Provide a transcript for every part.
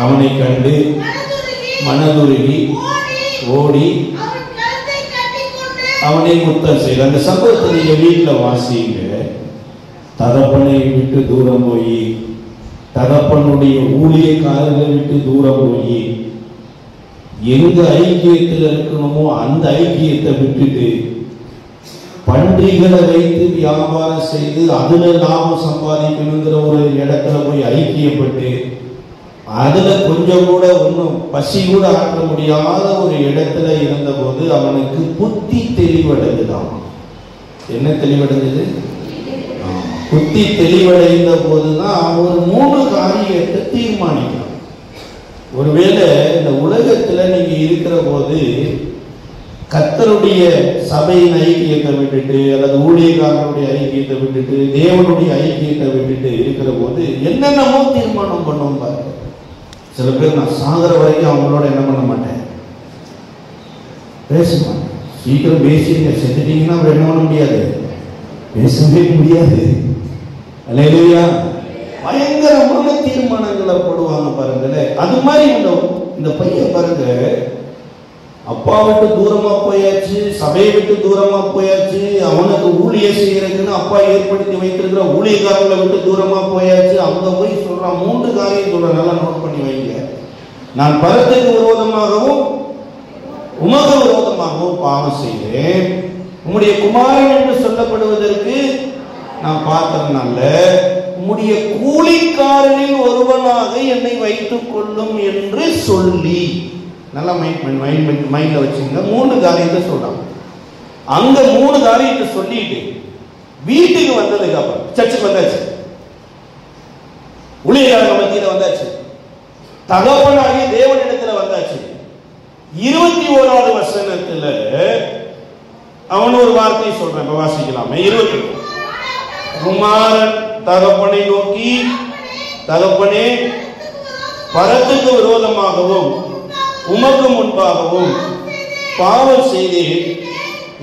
அவனை கண்டு மனதுருகி ஓடி அவனை முத்தம் செய்த அந்த சம்பவத்தை நீங்க வீட்டில் வாசிங்க. தகப்பனை விட்டு தூரம் போய், தகப்பனுடைய ஊழியக்காரர்களை விட்டு தூரம் போய், எங்க ஐக்கியத்தில் இருக்கணுமோ அந்த ஐக்கியத்தை விட்டுட்டு பன்றிகளை வைத்து வியாபாரம் செய்து அதுல லாபம் சம்பாதிக்கணுங்கிற ஒரு இடத்துல போய் ஐக்கியப்பட்டு அதுல கொஞ்சம் கூட ஒன்றும் பசி கூட ஆற்ற முடியாத ஒரு இடத்துல இருந்த போது அவனுக்கு புத்தி தெளிவடைந்துதான். என்ன தெளிவடைந்தது? புத்தி தெளிவடைந்த போதுதான் அவர் 3 காரியத்தை தீர்மானிக்கிறார். ஒருவேளை இந்த உலகத்துல நீங்க இருக்கிற போது கர்த்தருடைய சபையின் ஐக்கியத்தை விட்டுட்டு அல்லது ஊழியக்காரனுடைய ஐக்கியத்தை விட்டுட்டு தேவனுடைய ஐக்கியத்தை விட்டுட்டு இருக்கிற போது என்னென்னமோ தீர்மானம் பண்ணுவோம் பாருங்க. சில பேர் நான் சாகிற வரைக்கும் அவங்களோட என்ன பண்ண மாட்டேன், பேச மாட்டேன். சீக்கிரம் பேசிடுங்க, செத்துட்டீங்கன்னா அவர் என்ன பண்ண முடியாது, பேசவே முடியாது. அல்லேலூயா. பயங்கரமான தீர்மானங்களை போடுவாங்க பாருங்களேன். அது மாதிரி இந்த பையன் பாருங்க, அப்பா விட்டு தூரமா போயாச்சு, சபையை விட்டு தூரமா போயாச்சு, அவனுக்கு ஊழியம் செய்யறதுன்னு அப்பா ஏற்படுத்தி வைத்திருக்கிற ஊழியக்காரங்களை விட்டு தூரமா போயாச்சு. அங்க போய் சொல்றான் 3 காரியம் சொல்ற. நல்லா நோட் பண்ணி வைங்க. நான் பரத்துக்கு விரோதமாகவும் உமக்கு விரோதமாகவும் பாவம் செய்கிறேன். உம்முடைய குமாரன் என்று சொல்லப்படுவதற்கு நான் பார்த்ததுனால உம்முடைய கூலிக்காரனில் ஒருவனாக என்னை வைத்துக் கொள்ளும் என்று சொல்லி, நல்லா மைண்ட்ல வச்சுங்க. 3 காரியத்தை சொல்றாங்க. அங்க 3 காரியத்தை சொல்லிட்டு வீட்டுக்கு வந்ததுக்கு அப்புறம் சர்ச்சுக்கு வந்தாச்சு, ஊழியக்காரங்க மத்தியில வந்தாச்சு, தகப்பனாகிய தேவனிடத்துல வந்தாச்சு. 21வது வசனத்துல அவன் ஒரு வார்த்தை சொல்றான். இப்ப வாசிக்கலாமே. 20 குமாரன் தகப்பனை நோக்கி, தகப்பனே, பரத்துக்கு விரோதமாகவும் உமக்கு முன்பாகவும் பாவம் செய்தேன்.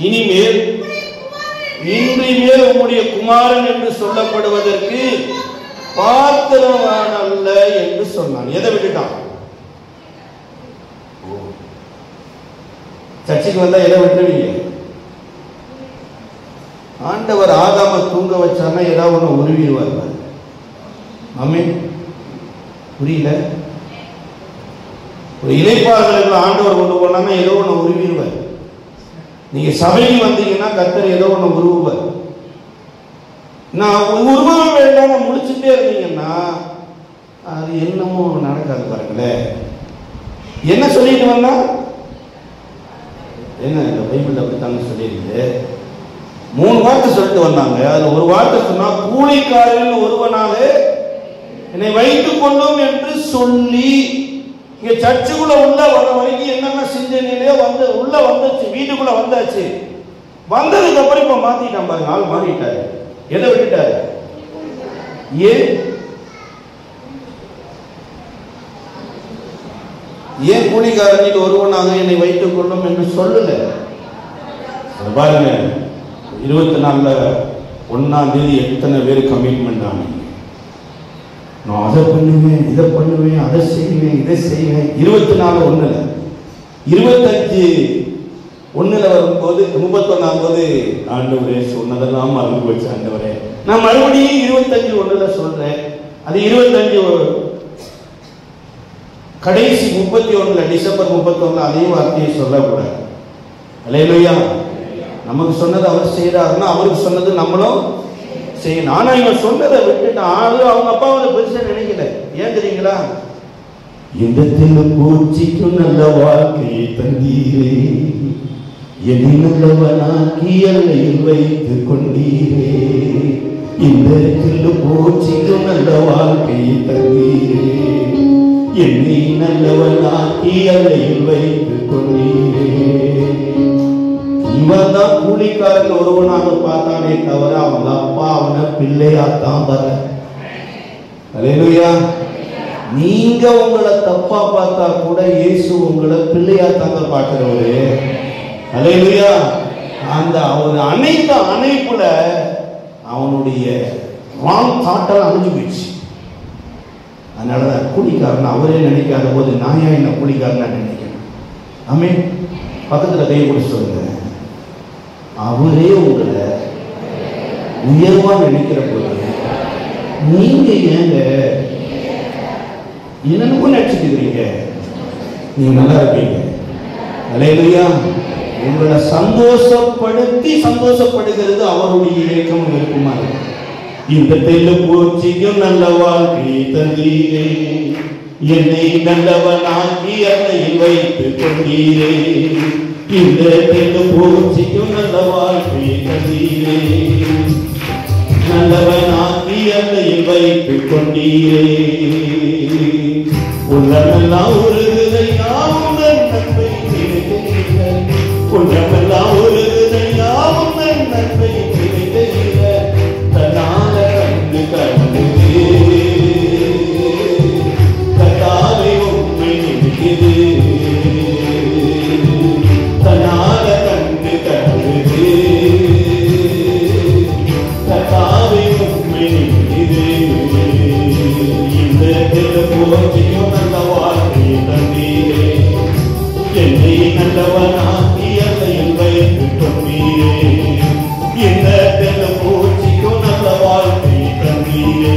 இனிமேல் இன்றிமேல் உம்முடைய குமாரன் என்று சொல்லப்படுவதற்கு பாத்திரவான் அல்ல என்று சொன்னான். எதை விட்டுட்டான்? சர்ச்சைக்கு வந்தா எதை விட்டுருவீங்க? ஆண்டவர் ஆதாம தூங்க வச்சான்னா ஏதாவது ஒண்ணு உருவிடுவார். ஆமென். புரியல? ஒரு இளைப்பாறுதலுக்கு ஆண்டவர் கொண்டு போனாங்கன்னா ஏதோ ஒன்று உருவிடுவார். நீங்க சபைக்கு வந்தீங்கன்னா கர்த்தர் ஏதோ ஒன்று உருவுவார். நான் உருவ வேண்டாம் முடிச்சுட்டே இருந்தீங்கன்னா அது என்னமோ நடக்காது பாருங்களேன். என்ன சொல்லிட்டு வந்தா என்ன, இந்த பைபிள் அப்படித்தாங்க சொல்லியிருக்கு. 3 வார்த்தை சொல்லிட்டு வந்தாங்க. அதுல ஒரு வார்த்தை சொன்னா கூலிக்காரர்கள் ஒருவனாக என்னை வைத்துக் கொள்ளும் என்று சொல்லி. இங்க சர்ச்சுக்குள்ள உள்ள வர வரைக்கும் என்னென்ன சிந்தனையிலே வந்து உள்ள வந்துச்சு, வீட்டுக்குள்ள வந்தாச்சு. வந்ததுக்கு அப்புறம் இப்ப மாத்திட்டான் பாருங்க, ஆள் மாறிட்டாரு. எதை விட்டுட்டாரு? ஏன் கூலிக்காரனில் ஒருவனாக என்னை வைத்துக் கொள்ளும் என்று சொல்லல பாருங்க. 24 1ஆம் தேதி எத்தனை பேர் கமிட்மெண்ட் ஆனீங்க? நான் அதை பண்ணுவேன், இதை பண்ணுவேன், அதை செய்வேன், இதை செய்வேன். 24 1 25 1 வரும்போது 31ஆம் போது ஆண்டவரே சொன்னதெல்லாம் மறந்து போச்சு ஆண்டவரே. நான் மறுபடியும் 25 1 சொல்றேன். அது 25 கடைசி 31 டிசம்பர் 31 அதே வார்த்தையை சொல்லக்கூடாது. அல்லேலூயா. நமக்கு சொன்னது அவர் செய்யறாருன்னா அவருக்கு சொன்னது நம்மளும் செய்யணும். ஆனா இவன் சொன்னதை விட்டுட்டு ஆளு அவங்க அப்பா வந்து பெருசா நினைக்கல. ஏன் தெரியுங்களா? இந்த பூச்சிக்கும் நல்ல வாழ்க்கையை தந்தீரே, என்னை நல்லவனாக்கி எல்லையில் வைத்துக் கொண்டீரே. இந்த பூச்சிக்கும் நல்ல வாழ்க்கையை தந்தீரே, என்னை நல்லவனாக்கி எல்லையில் வைத்துக் கொண்டீரே. இவன் தான் கூலிக்காரன் ஒருவனாக பார்த்தானே தவிர அவங்க அப்பா அவனை பிள்ளையாத்தான் வர. அல்லேலூயா. நீங்க உங்களை தப்பா பார்த்தா கூட இயேசு உங்களை பிள்ளையாத்தாங்க பார்க்கிறவரு. அல்லேலூயா. அந்த ஒரு அணைப்புல அவனுடைய ராங் தாட்டெல்லாம் அழிஞ்சு போயிடுச்சு. அதனாலதான் கூலிக்காரன் அவரே நினைக்காத போது நான் ஏன் என்ன கூலிக்காரனா நினைக்கிறேன். ஆமென். பக்கத்துல கை பிடிச்சு சொல்லுங்க, அவரே உங்களை உயர்வா நினைக்கிற போது நீங்க ஏங்க என்னன்னு நினைச்சுக்கிறீங்க? நீங்க நல்லா இருப்பீங்க. அல்லேலூயா. உங்களை சந்தோஷப்படுத்தி சந்தோஷப்படுகிறது அவருடைய இயக்கம் இருக்குமா? இந்த தெல்லு பூச்சிக்கும் நல்ல வாழ்க்கை தந்தீரே, என்னை நல்லவனாக்கி அன்னையில் வைத்து கொண்டீரே. இந்த தெல்லு பூச்சிக்கும் நல்ல வாழ்க்கை தந்தீரே, நல்லவனாக்கி அன்னையில் வைத்து கொண்டீரே. உள்ளமெல்லாம் உருகுதையா உந்தன் நன்மை நினைக்கிற, உள்ளமெல்லாம் உருகுதையா உந்தன் நன்மை நினைக்கிற. தன்னால கண்டு கண்டு கத்தாவை உண்மை நினைக்கிறது, தன்னால கண்டு கண்டு கத்தாவை உண்மை நினைக்கிறது. இந்த போச்சியும் நல்ல வாழ்க்கை தந்தீரே, என்னை நல்லவனாக்கி அதையில் வைத்து கொண்டீரே. இந்த போச்சிக்கும் நல்ல வாழ்க்கை தந்தீரே,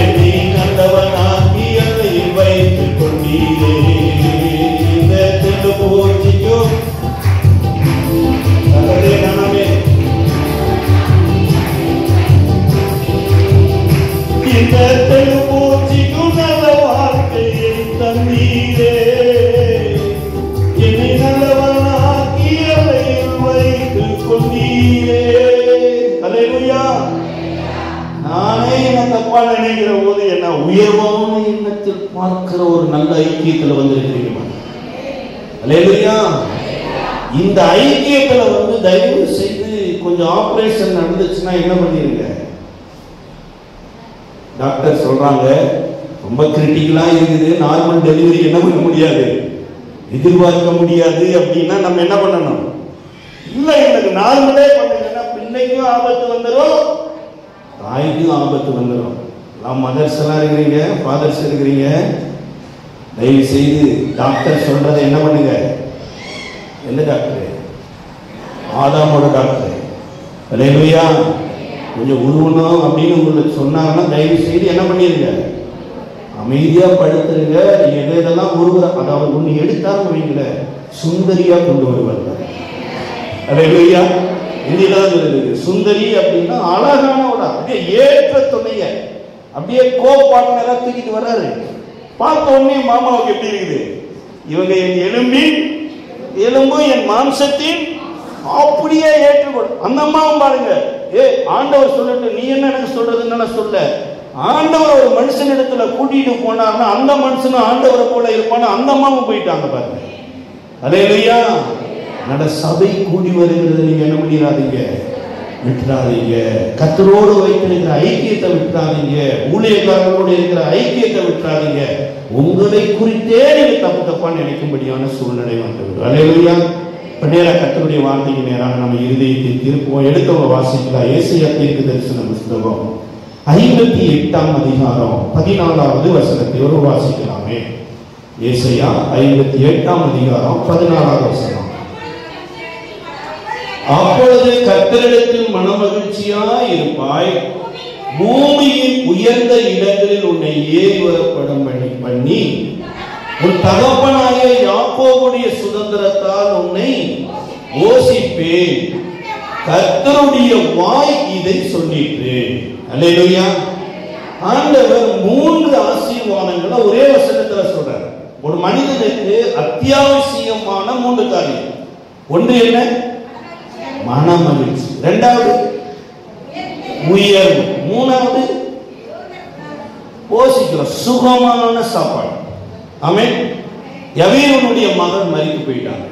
என்னை நல்லவனாக்கி அதையில் வைத்து கொண்டீரே. இந்த போச்சிக்கும் நல்லதே நனவே, இந்த போச்சிக்கும் நல்ல வாழ்க்கையை தந்தீரே, என்னை நல்லவனாக்கி அதையில் வைத்து கொண்டீரே. அல்லேலூயா. நானே என்ன தப்பா நினைக்கிற போது என்ன உயர்வான எண்ணத்தில் பார்க்கிற ஒரு நல்ல ஐக்கியத்துல வந்திருக்கிறீங்க. அல்லேலூயா. இந்த ஐக்கியத்துல தயவு செய்து கொஞ்சம் ஆபரேஷன் நடந்துச்சுன்னா என்ன பண்ணிருங்க? டாக்டர் சொல்றாங்க ரொம்ப கிரிட்டிக்கலா இருக்குது, நார்மல் டெலிவரி என்ன பண்ண முடியாது, எதிர்பார்க்க முடியாது அப்படின்னா நம்ம என்ன பண்ணணும்? இல்ல எனக்கு நார்மலே பண்ணுங்கன்னா பிள்ளைக்கும் ஆபத்து வந்துடும், தாய்க்கும் ஆபத்து வந்துடும். எல்லாம் மதர்ஸ் எல்லாம் இருக்கிறீங்க, ஃபாதர்ஸ் இருக்கிறீங்க, தயவு செய்து டாக்டர் சொல்றதை என்ன பண்ணுங்க? எந்த டாக்டர்? ஆதாமோட டாக்டர். அல்லேலூயா. கொஞ்சம் உருவணும் அப்படின்னு உங்களுக்கு சொன்னாங்கன்னா தயவு செய்து என்ன பண்ணிருங்க? அமைதியா படுத்துருங்க. எதெல்லாம் உருவ, அதாவது ஒண்ணு எடுத்தாலும் வைங்கள சுந்தரியா கொண்டு வருவாங்க. அல்லேலூயா. இந்தியில்தான் இருக்கு சுந்தரி அப்படின்னா அழகானவளா, அப்படியே ஏற்ற துணைய அப்படியே கோபாட்னரா தூக்கிட்டு வர்றாரு. பார்த்த உடனே மாமாவுக்கு எப்படி இருக்குது? இவங்க என் எலும்பின் எலும்பு, என் மாம்சத்தின் அப்படியே ஏற்றுக்கொள். அந்த அம்மாவும் பாருங்க, ஆண்டவர் சொல்லட்டு நீ என்ன எனக்கு சொல்றதுன்னு சொல்ல. ஆண்டவர் ஒரு மனுஷன் இடத்துல கூட்டிட்டு போனார்னா அந்த மனுஷனும் ஆண்டவரை போல இருப்பான்னு அந்த அம்மாவும் போயிட்டாங்க பாருங்க. அல்லேலூயா. நட சபை கூடி வருகிறது, நீங்க என்ன பண்ணிடாதீங்க? விட்டுறாதீங்க. கர்த்தரோடு வைத்திருக்கிற ஐக்கியத்தை விட்டுறாதீங்க. ஊழியக்காரர்களோடு இருக்கிற ஐக்கியத்தை விட்டுறாதீங்க. உங்களை குறித்தே நீங்க தப்பு தப்பா நினைக்கும்படியான சூழ்நிலை வந்துவிடும். அல்லேலூயா. இப்ப நேரா கர்த்தருடைய வார்த்தைக்கு நேராக நம்ம இருதயத்தை திருப்புவோம். எடுத்தவங்க வாசிக்கலாம். ஏசாயா தீர்க்கதரிசன புத்தகம் 58ஆம் அதிகாரம் 14வது வசனத்தை ஒரு வாசிக்கலாமே. ஏசாயா 58ஆம் அதிகாரம் 14வது வசனம். அப்பொழுது கர்த்தரிடத்தில் மனமகிழ்ச்சியாய் இருப்பாய், பூமியின் உயர்ந்த இடங்களில் உன்னை ஏறி வரப்படும்படி பண்ணி உன் தகப்பனாகிய யாக்கோபுடைய சுதந்திரத்தால் உன்னை போஷிப்பேன். கர்த்தருடைய வாய் இதை சொல்லிற்று. அல்லேலூயா. ஆண்டவர் 3 ஆசீர்வாதங்களை ஒரே வசனத்துல சொல்றார். ஒரு மனிதனுக்கு அத்தியாவசியமான 3 காரியம். ஒன்று என்ன? மன மகிழ்ச்சி. 2வது உயர்வு. 3வது போஷிக்கிற சுகமான சாப்பாடு. ஆமென். யவீரனுடைய மகன் மரித்து போயிட்டாங்க.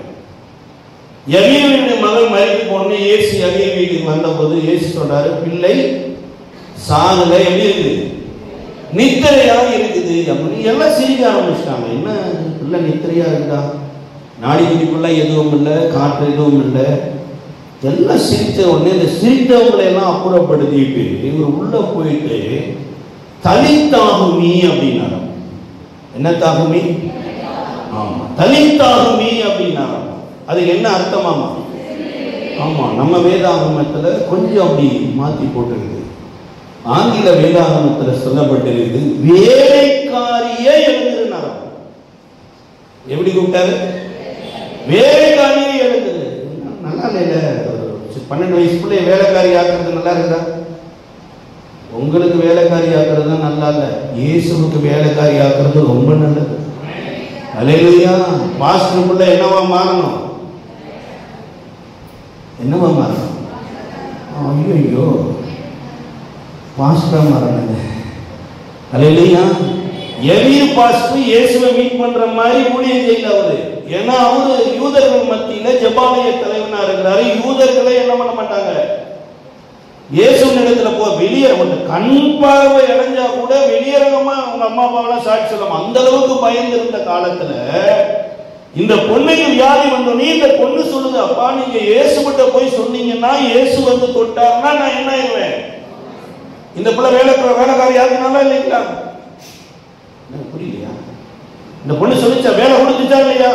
யவீரனுடைய மகன் மரித்து போனே இயேசு யவீர வீட்டுக்கு வந்த போது இயேசு சொல்றாரு, பிள்ளை சாகல, எப்படி இருக்குது? நித்திரையா இருக்குது அப்படின்னு எல்லாம் சிரிக்க ஆரம்பிச்சிட்டாங்க. என்ன பிள்ளை நித்திரையா இருக்குதா? நாடி துடிப்புள்ள எதுவும் இல்லை, காற்று எதுவும் இல்லை. எல்லாம் சிரித்த உடனே இந்த சிரித்தவங்களை எல்லாம் அப்புறப்படுத்திட்டு இவர் உள்ள போயிட்டு தலித்தாகுமி அப்படின்னாரு. என்ன தாகுமி? ஆமா, தலித்தாகுமி அப்படின்னாரு. அது என்ன அர்த்தமாமா? ஆமா, நம்ம வேதாகமத்துல கொஞ்சம் அப்படி மாத்தி போட்டிருக்கு. ஆங்கில வேதாகமத்துல சொல்லப்பட்டிருக்கு, வேலைக்காரியே எழுந்திருந்தார். எப்படி கூப்பிட்டாரு? வேலைக்காரியே எழுந்திரு. நல்லா இல்ல, 12 வயசுக்குள்ளே வேலைக்காரி ஆக்குறது நல்லா இருக்குதா? உங்களுக்கு வேலைக்காரி ஆக்குறது தான் நல்லா இல்ல, இயேசுவுக்கு வேலைக்காரி ஆக்குறது ரொம்ப நல்லது. அல்லேலூயா. பாஸ்டருக்குள்ள என்னவா மாறணும்? என்னவா மாறணும்? ஐயோ, பாஸ்டரா மாறணுங்க. அல்லேலூயா. எவீர் பாஸ்டர் இயேசுவை மீட் பண்ற மாதிரி ஊழியம் செய்யல அவரு. ஏன்னா அவரு யூதர்கள் மத்தியில ஜெபாலய தலைவனா இருக்கிறாரு. யூதர்களை என்ன பண்ண மாட்டாங்க, இயேசுவின் இடத்துல போ, வெளியே கண் பார்வை அடைஞ்சா கூட வெளியரங்கமா அவங்க அம்மா அப்பாவெல்லாம் சாட்சி சொல்லலாம். அந்த அளவுக்கு பயந்து இருந்த காலத்துல இந்த பொண்ணுக்கு வியாதி வந்தோடனே இந்த பொண்ணு சொல்லுது, அப்பா நீங்க இயேசு கிட்ட போய் சொன்னீங்கன்னா, இயேசு வந்து தொட்டாருன்னா நான் என்ன ஆயிடுவேன்? இந்த பிள்ளை வேலைக்காரி யாருக்குனால இல்லைங்களா? புரியலையா? இந்த பொண்ணு சொல்லிச்சா, வேலை கொடுத்துச்சா இல்லையா?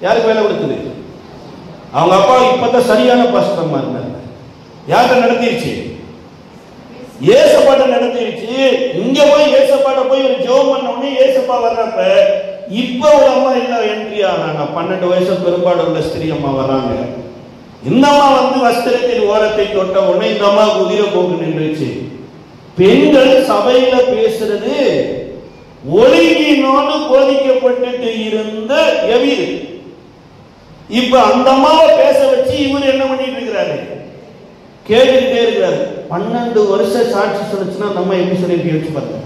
யாருக்கு வேலை கொடுத்தது? அவங்க அப்பா இப்பதான் சரியான பாஸ்டரமா இருந்தாங்க. யார்கிட்ட நடத்திருச்சு? ஏசப்பாட்ட நடத்திருச்சு. இங்க போய் ஏசப்பாட்ட போய் ஒரு ஜெபம் பண்ண உடனே ஏசப்பா வர்றப்ப இப்ப ஒரு அம்மா இல்ல என்ட்ரி ஆனாங்க. 12 வயசு பெரும்பாடு உள்ள ஸ்திரீ அம்மா வர்றாங்க. இந்த அம்மா வந்து வஸ்திரத்தின் ஓரத்தை தொட்ட உடனே இந்த அம்மா குதிர போக்கு நின்றுச்சு. பெண்கள் சபையில பேசுறது ஒழுங்கினோடு போதிக்கப்பட்டு இருந்த எவீர் இப்ப அந்த அம்மாவை பேச வச்சு இவர் என்ன பண்ணிட்டு இருக்கிறாரு? கேட்டுக்கிட்டே இருக்கிறாரு. 12 வருஷம் சாட்சி சொல்லுச்சுன்னா நம்ம எப்படி சொல்லி யோசிச்சு பாருங்க.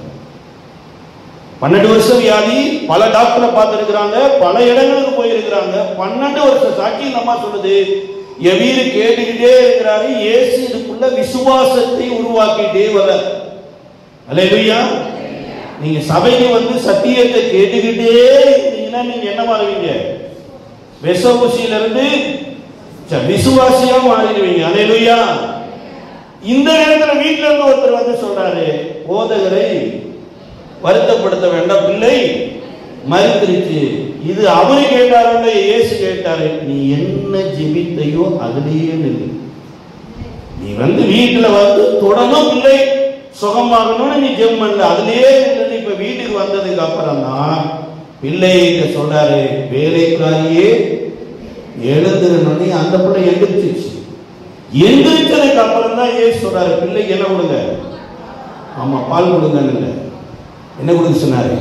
12 வருஷம் வியாதி, பல டாக்டரை பார்த்திருக்கிறாங்க, பல இடங்களுக்கு போயிருக்கிறாங்க. 12 வருஷம் சாட்சி நம்ம சொல்லுது. எவீர் கேட்டுக்கிட்டே இருக்கிறாரு. இயேசு இதுக்குள்ள விசுவாசத்தை உருவாக்கிட்டே வர. அல்லேலூயா. நீங்க சபைக்கு வந்து சத்தியத்தை கேட்டுக்கிட்டே இருந்தீங்கன்னா நீங்க என்ன மாறுவீங்க? விஷ ஊசியிலிருந்து விசுவாசியா மாறிடுவீங்க. அல்லேலூயா. இந்த நேரத்தில் வீட்டில இருந்து ஒருத்தர் வந்து சொல்றாரு, போதகரை வருத்தப்படுத்த வேண்டாம், பிள்ளை மரித்திருச்சு. இது அவரு கேட்டாரு, இயேசு கேட்டாரு. நீ என்ன ஜெபித்தையோ அதுலயே நில்லு. நீ வந்து வீட்டுல வந்து தொடர்ந்தும் பிள்ளை சுகமாகணும்னு நீ ஜெபம் பண்ணல, அதுலயே நில்லு. இப்ப வீட்டுக்கு வந்ததுக்கு அப்புறம் தான் பிள்ளை சொல்றாரு, வேலைக்காரியே எழுந்துருன்னு. அந்த பிள்ளை எந்திரிச்சிச்சு. எந்திரிச்சதுக்கு அப்புறம் தான் ஏசு சொல்றாரு, பிள்ளைக்கு என்ன கொடுங்க? ஆமா, பால் கொடுங்க. என்ன கொடுக்க சொன்னாரு?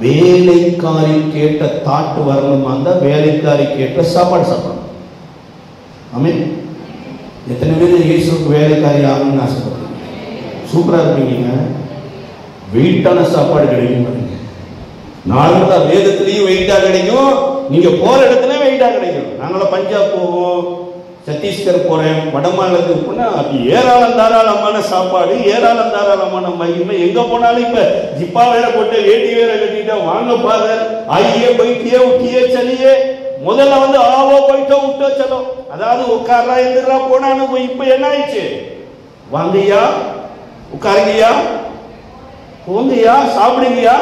வேலைக்காரி கேட்ட தாட்டு வரணுமா இருந்தா வேலைக்காரி கேட்ட சாப்பாடு சாப்பிடணும். ஆமென். எத்தனை பேர் இயேசுக்கு வேலைக்காரி ஆகணும்னு ஆசைப்படுறீங்க? சூப்பரா இருப்பீங்க. வெயிட்டான சாப்பாடு கிடைக்கும் பாருங்க. நார்மலா வேதத்திலையும் வெயிட்டா கிடைக்கும், நீங்க போற இடத்துல வெயிட்டா கிடைக்கும். நாங்களாம் பஞ்சாப் போவோம், சத்தீஸ்கர் போறேன், வடமாநிலத்துக்கு போனா அது ஏராளம் தாராளமான சாப்பாடு, ஏராளம் தாராளமான மகிமை. எங்க போனாலும் இப்ப ஜிப்பா வேற போட்டு வேட்டி வேற கட்டிட்டா, வாங்க பாதர் ஆயியே போயிட்டே உட்டியே சலியே. முதல்ல வந்து ஆவோ போயிட்டோ விட்டோ சலோ, அதாவது உட்காரா எந்திரா போனான்னு. இப்ப என்ன ஆயிடுச்சு? வாங்கய்யா, உட்காருங்கய்யா, போங்கய்யா, சாப்பிடுங்கய்யா.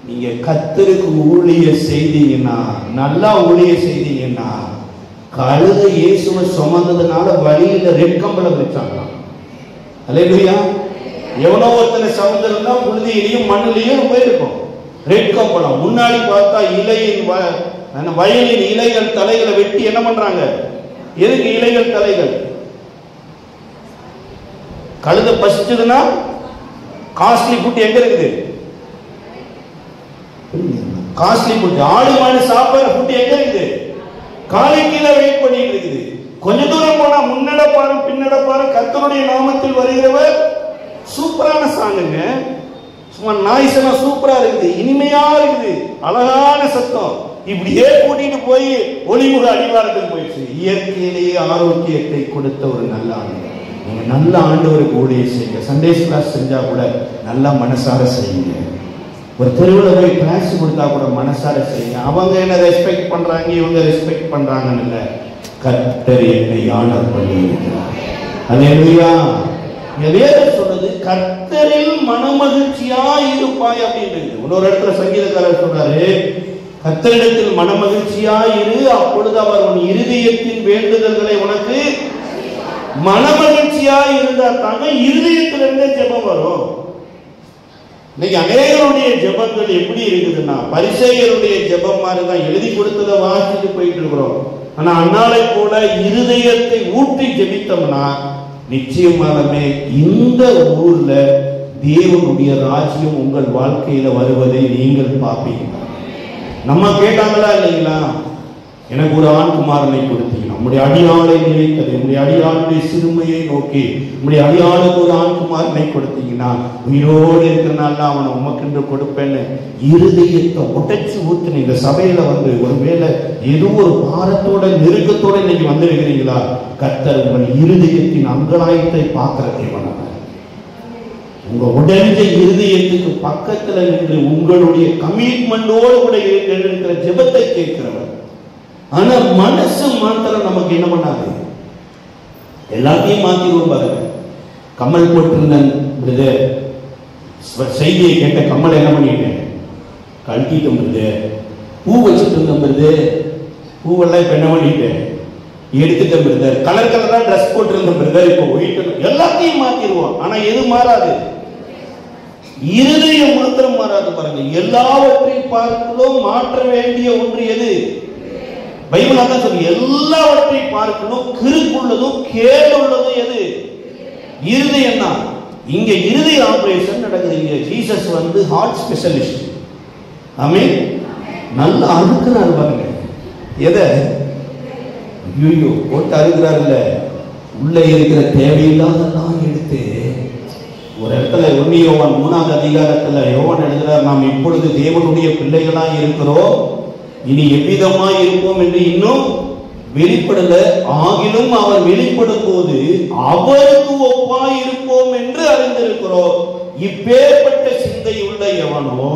நீங்க கர்த்தருக்கு ஊழிய செய்தீங்கன்னா, நல்லா ஊழிய செய்தீங்கன்னா, கழுத இயேசுவை சுமந்ததுனால வழியில ரெட் கம்பளம் வச்சாங்களாம். அல்லேலூயா. எவனோ ஒருத்தனை சமுதிரம்னா புழுதியிலையும் மண்ணிலையும் போயிருக்கும். ரெட் கம்பளம் முன்னாடி பார்த்தா இலையின் வயலின் இலைகள் தலைகளை வெட்டி என்ன பண்றாங்க? எதுக்கு இலைகள் தலைகள்? கழுத பசிச்சதுன்னா காஸ்ட்லி ஃபுட் எங்க இருக்குது? காஸ்ட்லி ஃபுட், ஆடு மாடு சாப்பிடுற ஃபுட் எங்க இருக்குது? காலை கீழே வெயிட் பண்ணிட்டு இருக்குது. கொஞ்ச தூரம் போனா முன்னட பாரு பின்னட பாரு, கர்த்தருடைய நாமத்தில் வருகிறவர். சூப்பரான சாங்குங்க. சும்மா நாய்ஸ் எல்லாம் சூப்பரா இருக்குது, இனிமையா இருக்குது, அழகான சத்தம். இப்படியே கூட்டிட்டு போய் ஒளிமுக அடிவாரத்துக்கு போயிடுச்சு. இயற்கையிலேயே ஆரோக்கியத்தை கொடுத்த ஒரு நல்ல ஆண்டு. நீங்க நல்ல ஆண்டவருக்கு ஊழியம் செய்யுங்க. சண்டேஸ் கிளாஸ் செஞ்சா கூட நல்லா மனசார செய்யுங்க. ஒரு தெருவில் போய் கிளாஸ் கொடுத்தா கூட மனசார செய்யுங்க. அவங்க என்ன ரெஸ்பெக்ட் பண்றாங்க, இவங்க ரெஸ்பெக்ட் பண்றாங்கன்னு இல்லை, கர்த்தர் என்னை ஆனர் பண்ணி இருக்கிறார். அல்லேலூயா. வேதம் சொல்றது கர்த்தரில் மனமகிழ்ச்சியா இருப்பாய் அப்படின்னு. இன்னொரு இடத்துல சங்கீதக்காரர் சொல்றாரு, கர்த்தரிடத்தில் மனமகிழ்ச்சியா இரு, அப்பொழுது அவர் உன் இருதயத்தின் வேண்டுதல்களை உனக்கு மனமகிழ்ச்சியா இருந்தா தாங்க இருதயத்திலிருந்தே ஜெபம் வரும். இன்னைக்கு அநேகருடைய ஜெபங்கள் எப்படி இருக்குதுன்னா பரிசேயருடைய ஜெபம் மாதிரிதான், எழுதி கொடுத்ததை வாசிட்டு போயிட்டு இருக்கிறோம். ஆனா அன்னாலை போல இருதயத்தை ஊற்றி ஜெபித்தோம்னா நிச்சயமானமே இந்த ஊர்ல தேவனுடைய ராஜ்யம் உங்கள் வாழ்க்கையில வருவதை நீங்கள் பார்ப்பீங்க. நம்ம கேட்டாங்களா இல்லைங்களா, எனக்கு ஒரு ஆண் குமாரனை கொடுத்தீங்க, நம்முடைய அடியாளை நினைத்தது, நம்முடைய அடியாளுடைய சிறுமையை நோக்கி நம்முடைய அடியாளுக்கு ஒரு ஆண் குமாரனை கொடுத்தீங்கன்னா உயிரோடு இருக்கிறனால அவனை உமக்கென்று கொடுப்பேன்னு இருதயத்தை உடைச்சு ஊத்துன இந்த சபையில வந்து ஒருவேளை ஏதோ ஒரு பாரத்தோட நெருக்கத்தோட இன்னைக்கு வந்திருக்கிறீங்களா, கர்த்தர் உங்கள் இருதயத்தின் அங்கலாயத்தை பார்க்கிற தேவனாக உங்க உடைஞ்ச இருதயத்துக்கு பக்கத்துல நின்று உங்களுடைய கமிட்மெண்டோடு கூட இருக்கிற ஜெபத்தை கேட்கிறவர். ஆனா மனசு மாத்திரம் நமக்கு என்ன பண்ணாது, எல்லாத்தையும் மாத்திடுவோம் பாருங்க. கம்மல் போட்டிருந்தேன் செய்தியை கேட்ட கம்மல் என்ன பண்ணிட்டேன், கழட்டிட்டு பூ வச்சுட்டு இருந்தேன், பூவெல்லாம் இப்ப என்ன பண்ணிட்டேன் எடுத்துட்டேன், கலர் கலரா ட்ரெஸ் போட்டு இருந்தேன், இப்போ ஒயிட், எல்லாத்தையும் மாத்திடுவோம். ஆனா எது மாறாது, இருதயம் மாத்திரம் மாறாது பாருங்க. எல்லாவற்றையும் பார்க்கணும், மாற்ற வேண்டிய ஒன்று எது, பைபிள் அதான் சொல்லி எல்லாவற்றையும் பார்க்கணும், கிறுக்குள்ளதும் கேடுள்ளதும் எது, இருதயம் தான். இங்க இருதய ஆபரேஷன் நடக்குது. இங்க ஜீசஸ் வந்து ஹார்ட் ஸ்பெஷலிஸ்ட். ஆமென். நல்லா அறுக்கிறாரு பாருங்க. எதை ஐயோ போட்டு அறுக்கிறாருல்ல, உள்ள இருக்கிற தேவையில்லாதெல்லாம் எடுத்து ஒரு இடத்துல 1 யோவான் 3ஆம் அதிகாரத்துல யோவான் எழுதுறார், நாம் இப்பொழுது தேவனுடைய பிள்ளைகளாய் இருக்கிறோம், இனி எவ்விதமாய் இருப்போம் என்று இன்னும் வெளிப்படல, ஆகிலும் அவர் வெளிப்படும் போது அவருக்கு ஒப்பாய் இருப்போம் என்று அறிந்திருக்கிறோம். இப்பேற்பட்ட சிந்தை உள்ள எவனோ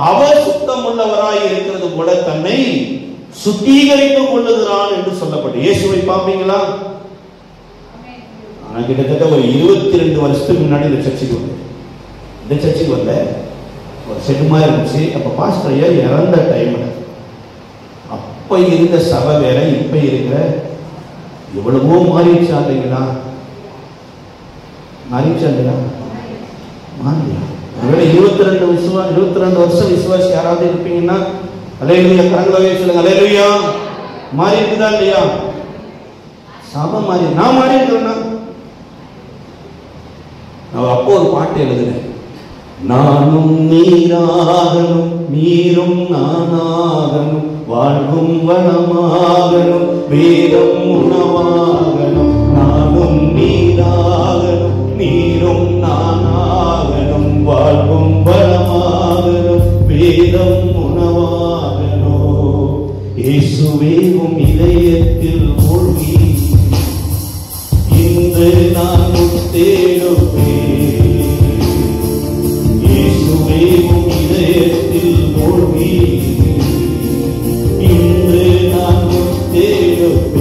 அவர் சுத்தம் உள்ளவராய் இருக்கிறது போல தன்னை சுத்திகரித்துக் கொள்ளுகிறான் என்று சொல்லப்பட்டு. இயேசுவை பார்ப்பீங்களா? நான் கிட்டத்தட்ட ஒரு 22 வருஷத்துக்கு முன்னாடி இந்த சர்ச்சுக்கு வந்த ஒரு செட்டுமா இருந்துச்சு. அப்ப பாஸ்டர் ஐயா இறந்த டைம்ல அப்ப இருந்த சபை வேற, இப்ப இருக்கிற எவ்வளவோ மாறிடுச்சா இல்லைங்களா? மாறிடுச்சா இல்லையா? மாறியா? ஒருவேளை 22 வருஷம் விசுவாசி யாராவது இருப்பீங்கன்னா அல்லேலூயா கரங்களவே சொல்லுங்க. அல்லேலூயா. மாறி இருக்குதா இல்லையா? சபை மாறி, நான் மாறி இருக்கிறேன்னா நான் அப்போ ஒரு பாட்டு எழுதுனேன், நானும் நீராகணும் நீரும் நானாகணும், வாழ்வும் வளமாகணும் வேதம் உணவாகணும், நானும் நீராகணும் நீரும் நானாகணும், வாழ்வும் வளமாகணும் வேதம் உணவாகணும். இயேசுவேவும் இதயத்தில் மூழ்கி இன்று நான் முத்தேடுவேன், இயேசுவேவும் இதயத்தில் மூழ்கி இன்று நான் முத்தேடுவேன்.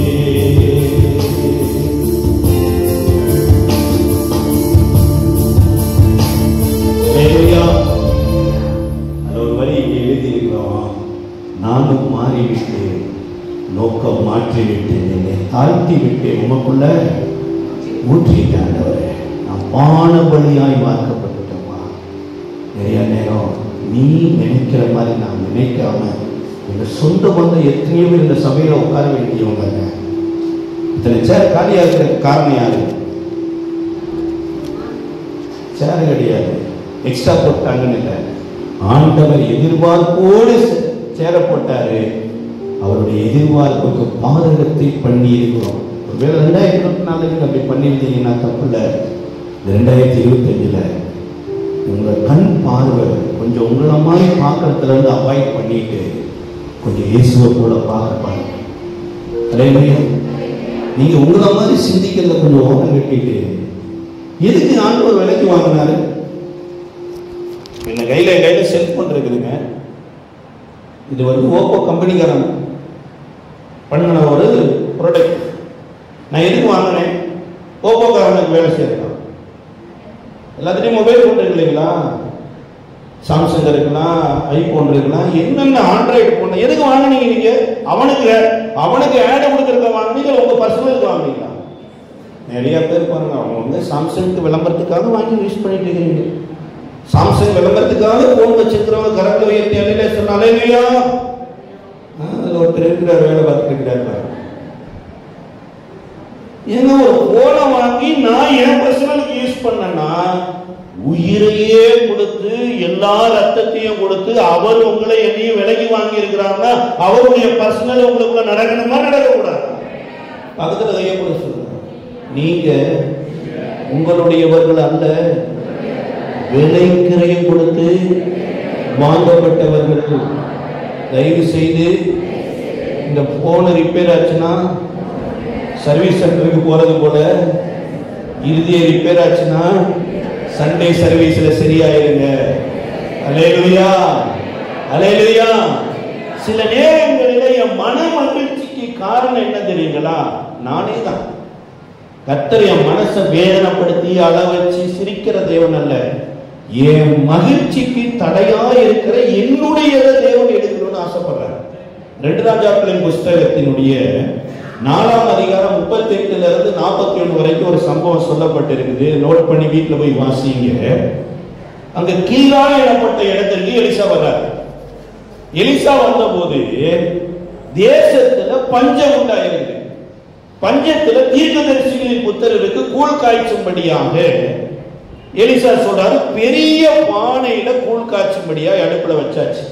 ஒரு வரி எழுதியிருக்கிறோம், நானும் மாறிவிட்டேன், நோக்கம் மாற்றிவிட்டேன், என்னை தாழ்த்தி விட்டேன், உமக்குள்ள ஊற்றிட்டான். நான் பானபலியாய் மாற்றப்பட்டுட்டோமா? நிறைய நேரம் நீ நினைக்கிற மாதிரி நான் நினைக்காம இந்த சொந்த பந்தம் எத்தனையோ பேர் இந்த சபையில உட்கார வேண்டியவங்க. இத்தனை சேர் காலியா இருக்கிற காரணம் யாரு? சேர் கிடையாது, எக்ஸ்ட்ரா போட்டாங்கன்னு இல்லை, ஆண்டவர் எதிர்பார்ப்போடு சேர போட்டாரு. அவருடைய எதிர்பார்ப்புக்கு பாதகத்தை பண்ணி இருக்கிறோம். ஒருவேளை 2024 அப்படி பண்ணியிருந்தீங்கன்னா தப்பு இல்லை. 2025 உங்க கண் பார்வை கொஞ்சம் உங்களை மாதிரி பார்க்கறதுல இருந்து அவாய்ட் பண்ணிட்டு கொஞ்சம் இயேசுவை போல பார்க்க. நீங்க உங்களை மாதிரி சிந்திக்கிறத கொஞ்சம் ஓரம் கட்டிட்டு, எதுக்கு ஆண்டவர் விலைக்கு வாங்கினாரு? என்ன கையில செல்போன் இருக்குதுங்க, இது வந்து ஓப்போ கம்பெனிக்காரன் பண்ணின ஒரு ப்ராடக்ட். நான் எதுக்கு வாங்கினேன்? ஓப்போக்காரனுக்கு வேலை செய்யலாம். எல்லாத்துலேயும் மொபைல் ஃபோன் இருக்கு இல்லைங்களா? சாம்சங் இருக்கலாம், ஐபோன் இருக்கலாம், என்னென்ன ஆண்ட்ராய்டு போன். எதுக்கு வாங்கினீங்க நீங்க? அவனுக்கு ஆட் கொடுக்கறதுக்கு வாங்கினீங்க, உங்க பர்சனலுக்கு வாங்கினீங்களா? நிறைய பேர் பாருங்க, அவங்க வந்து சாம்சங்க்கு விளம்பரத்துக்காக வாங்கி யூஸ் பண்ணிட்டு இருக்கிறீங்க. சாம்சங் விளம்பரத்துக்காக போன் வச்சிருக்கிறவங்க கரண்ட் உயர்த்தி அலையில சொன்னாலே இல்லையா? அதுல ஒருத்தர் இருக்கிறார், வேலை பார்த்துட்டு இருக்கிறார். ஏன்னா ஒரு போனை வாங்கி நான் என் பர்சனலுக்கு யூஸ் பண்ணேன்னா உயிரையே கொடுத்து எல்லா ரத்தத்தையும் கொடுத்து அவர் உங்களை என்னையும் விலகி வாங்கி இருக்கிறாங்கன்னா அவருடைய பர்சனல் உங்களுக்குள்ள நடக்கணுமா நடக்கக்கூடாது? பக்கத்துல கையை கூட சொல்லுங்க. நீங்க உங்களுடையவர்கள் அல்ல, விலைக்கிரையும் கொடுத்து வாங்கப்பட்டவர்கள். தயவு செய்து இந்த போன் ரிப்பேர் ஆச்சுன்னா சர்வீஸ் சென்டருக்கு போறது போல, இறுதிய ரிப்பேர் ஆச்சுன்னா சண்டே சர்வீஸ்ல சரியாயிருங்க. அல்லேலூயா, அல்லேலூயா. சில நேரங்களில் என் மன மகிழ்ச்சிக்கு காரணம் என்ன தெரியுங்களா? நானே தான். கர்த்தர் என் மனசை வேதனைப்படுத்தி அள வச்சு சிரிக்கிற தேவன் அல்ல, என் மகிழ்ச்சிக்கு தடையா இருக்கிற என்னுடைய தேவன் எடுக்கணும்னு ஆசைப்படுறார். 2 ராஜாக்களின் புஸ்தகத்தினுடைய 4ஆம் அதிகாரம் 38ல இருந்து 41 வரைக்கும் ஒரு சம்பவம் சொல்லப்பட்டிருக்குது. நோட் பண்ணி வீட்டுல போய் வாசிங்க. அங்க கீழான எனப்பட்ட இடத்திற்கு எலிசா வர்றார். எலிசா வந்த போது தேசத்துல பஞ்சம் உண்டாயிருக்கு. பஞ்சத்துல தீர்க்கதரிசிகளின் புத்திரருக்கு கூழ் காய்ச்சும்படியாக எலிசா சொல்றாரு, பெரிய பானையில கூழ் காய்ச்சும்படியா அடுப்புல வச்சாச்சு.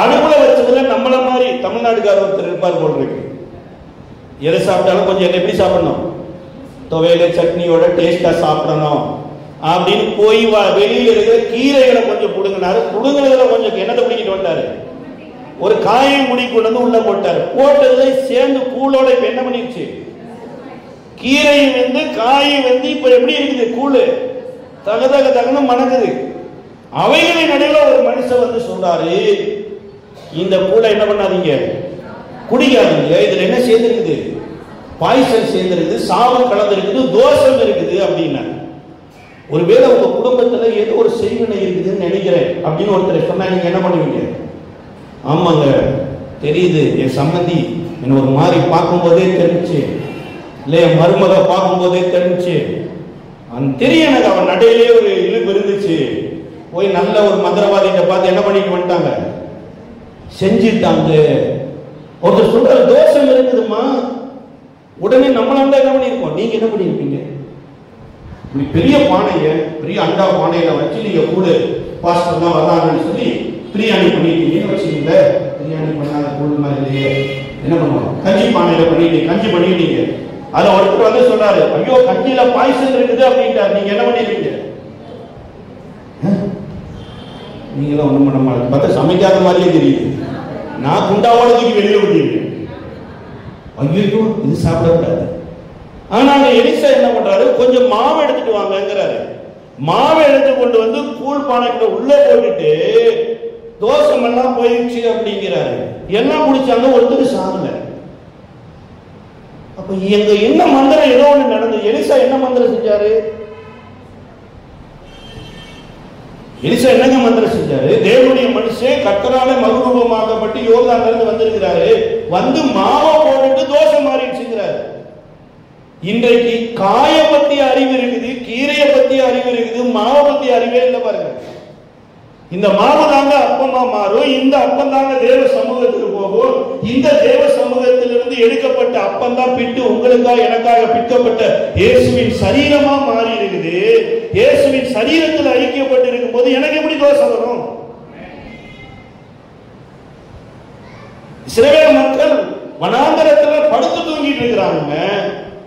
அடுப்புல வச்சதுல நம்மள மாதிரி தமிழ்நாடுக்கார ஒருத்தர் இருப்பார் போல் இருக்கு. எதை சாப்பிட்டாலும் கொஞ்சம் என்ன எப்படி சாப்பிடணும், துவையில சட்னியோட டேஸ்டா சாப்பிடணும் அப்படின்னு போய் வெளியில இருக்கிற கீரைகளை கொஞ்சம் புடுங்கினாரு. புடுங்கினதுல கொஞ்சம் என்னத்தை பிடிக்கிட்டு வந்தாரு, ஒரு காயை முடி கொண்டு வந்து உள்ள போட்டாரு. போட்டதுல சேர்ந்து கூழோட இப்ப என்ன பண்ணிருச்சு, கீரையும் வந்து காயும் வந்து இப்ப எப்படி இருக்குது, கூழு தகதக தகன்னு மணக்குது. அவைகளின் நடுவில் ஒரு மனுஷன் வந்து சொல்றாரு, இந்த கூழை என்ன பண்ணாதீங்க, குடிக்காதீங்க, இதுல என்ன சேர்ந்திருக்குது, பாய்சன் சேர்ந்திருக்குது, சாவு கலந்திருக்குது, தோஷம் இருக்குது அப்படின்னா. ஒருவேளை உங்க குடும்பத்துல ஏதோ ஒரு செய்வினை இருக்குதுன்னு நினைக்கிறேன் அப்படின்னு ஒருத்தர் சொன்னா நீங்க என்ன பண்ணுவீங்க? ஆமாங்க தெரியுது, என் சம்மந்தி என்ன ஒரு மாதிரி பார்க்கும் போதே தெரிஞ்சு, இல்ல என் மருமக பார்க்கும் போதே தெரிஞ்சு, தெரியும் எனக்கு அவன் நடையிலே ஒரு இழுப்பு இருந்துச்சு, போய் நல்ல ஒரு மந்திரவாதிகிட்ட பார்த்து என்ன பண்ணிட்டு வந்துட்டாங்க, செஞ்சுட்டாங்க. ஒருத்தர் சொல்ற தோஷம் இருக்குதுமா, உடனே நம்மளால என்ன பண்ணிருக்கோம், நீங்க என்ன பண்ணிருப்பீங்க? பெரிய பானைய பெரிய அண்டா பானையில வச்சு நீங்க கூட பாஸ்டர் தான் வர்றாங்கன்னு சொல்லி பிரியாணி பண்ணிட்டீங்கன்னு வச்சுக்கீங்க. பிரியாணி பண்ணாத கூழ் மாதிரி இல்லையே, என்ன பண்ணுவோம், கஞ்சி பானையில பண்ணிட்டீங்க, கஞ்சி பண்ணிட்டீங்க. அதுல ஒருத்தர் வந்து சொல்றாரு, ஐயோ கஞ்சியில பாய்சன் இருக்குது அப்படின்ட்டாரு, நீங்க என்ன பண்ணிருக்கீங்க? நீங்களும் ஒண்ணும் பண்ண மாட்டேன், பார்த்தா சமைக்காத மாதிரியே தெரியுது. நான் குண்டாவோட தூக்கி வெளியில விட்டீங்க, ஐயோ இது சாப்பிடக்கூடாது. ஆனா எலிசா என்ன பண்றாரு, கொஞ்சம் மாவு எடுத்துட்டு வாங்கங்கிறாரு. மாவை எடுத்து கொண்டு வந்து கூழ் பானைக்குள்ள உள்ள போட்டுட்டு தோசம் எல்லாம் போயிடுச்சு அப்படிங்கிறாரு. எல்லாம் குடிச்சாங்க, ஒருத்தர் சாகல. அப்ப எங்க என்ன மந்திரம் ஏதோ ஒண்ணு நடந்தது. எலிசா என்ன மந்திரம் செஞ்சாரு? எலிசா என்னங்க மந்திரம் செஞ்சாரு? தேவனுடைய மனுஷன் கர்த்தரால மறுரூபமாக்கப்பட்டு யோர்தான்ல இருந்து வந்திருக்கிறாரு, வந்து மாவை போட்டுட்டு தோசை மாறிடுச்சுங்கிறாரு. இன்றைக்கு காய பத்தி அறிவு இருக்குது, கீரையை பத்தி அறிவு இருக்குது, மாவை பத்தி அறிவே இல்லை பாருங்க. இந்த மாவு தாங்க அப்பமா மாறும், இந்த அப்பம் தாங்க தேவ சமூகத்துக்கு போகும், இந்த தேவ சமூகத்திலிருந்து எடுக்கப்பட்ட அப்பம் தான் பிட்டு உங்களுக்காக எனக்காக பிற்கப்பட்ட இயேசுவின் சரீரமா மாறி இருக்குது. இயேசுவின் சரீரத்தில் ஐக்கியப்பட்டு இருக்கும் போது எனக்கு எப்படி தோசை வரும்? இஸ்ரவேல் மக்கள் வனாந்தரத்துல படுத்து தூங்கிட்டு இருக்கிறாங்க.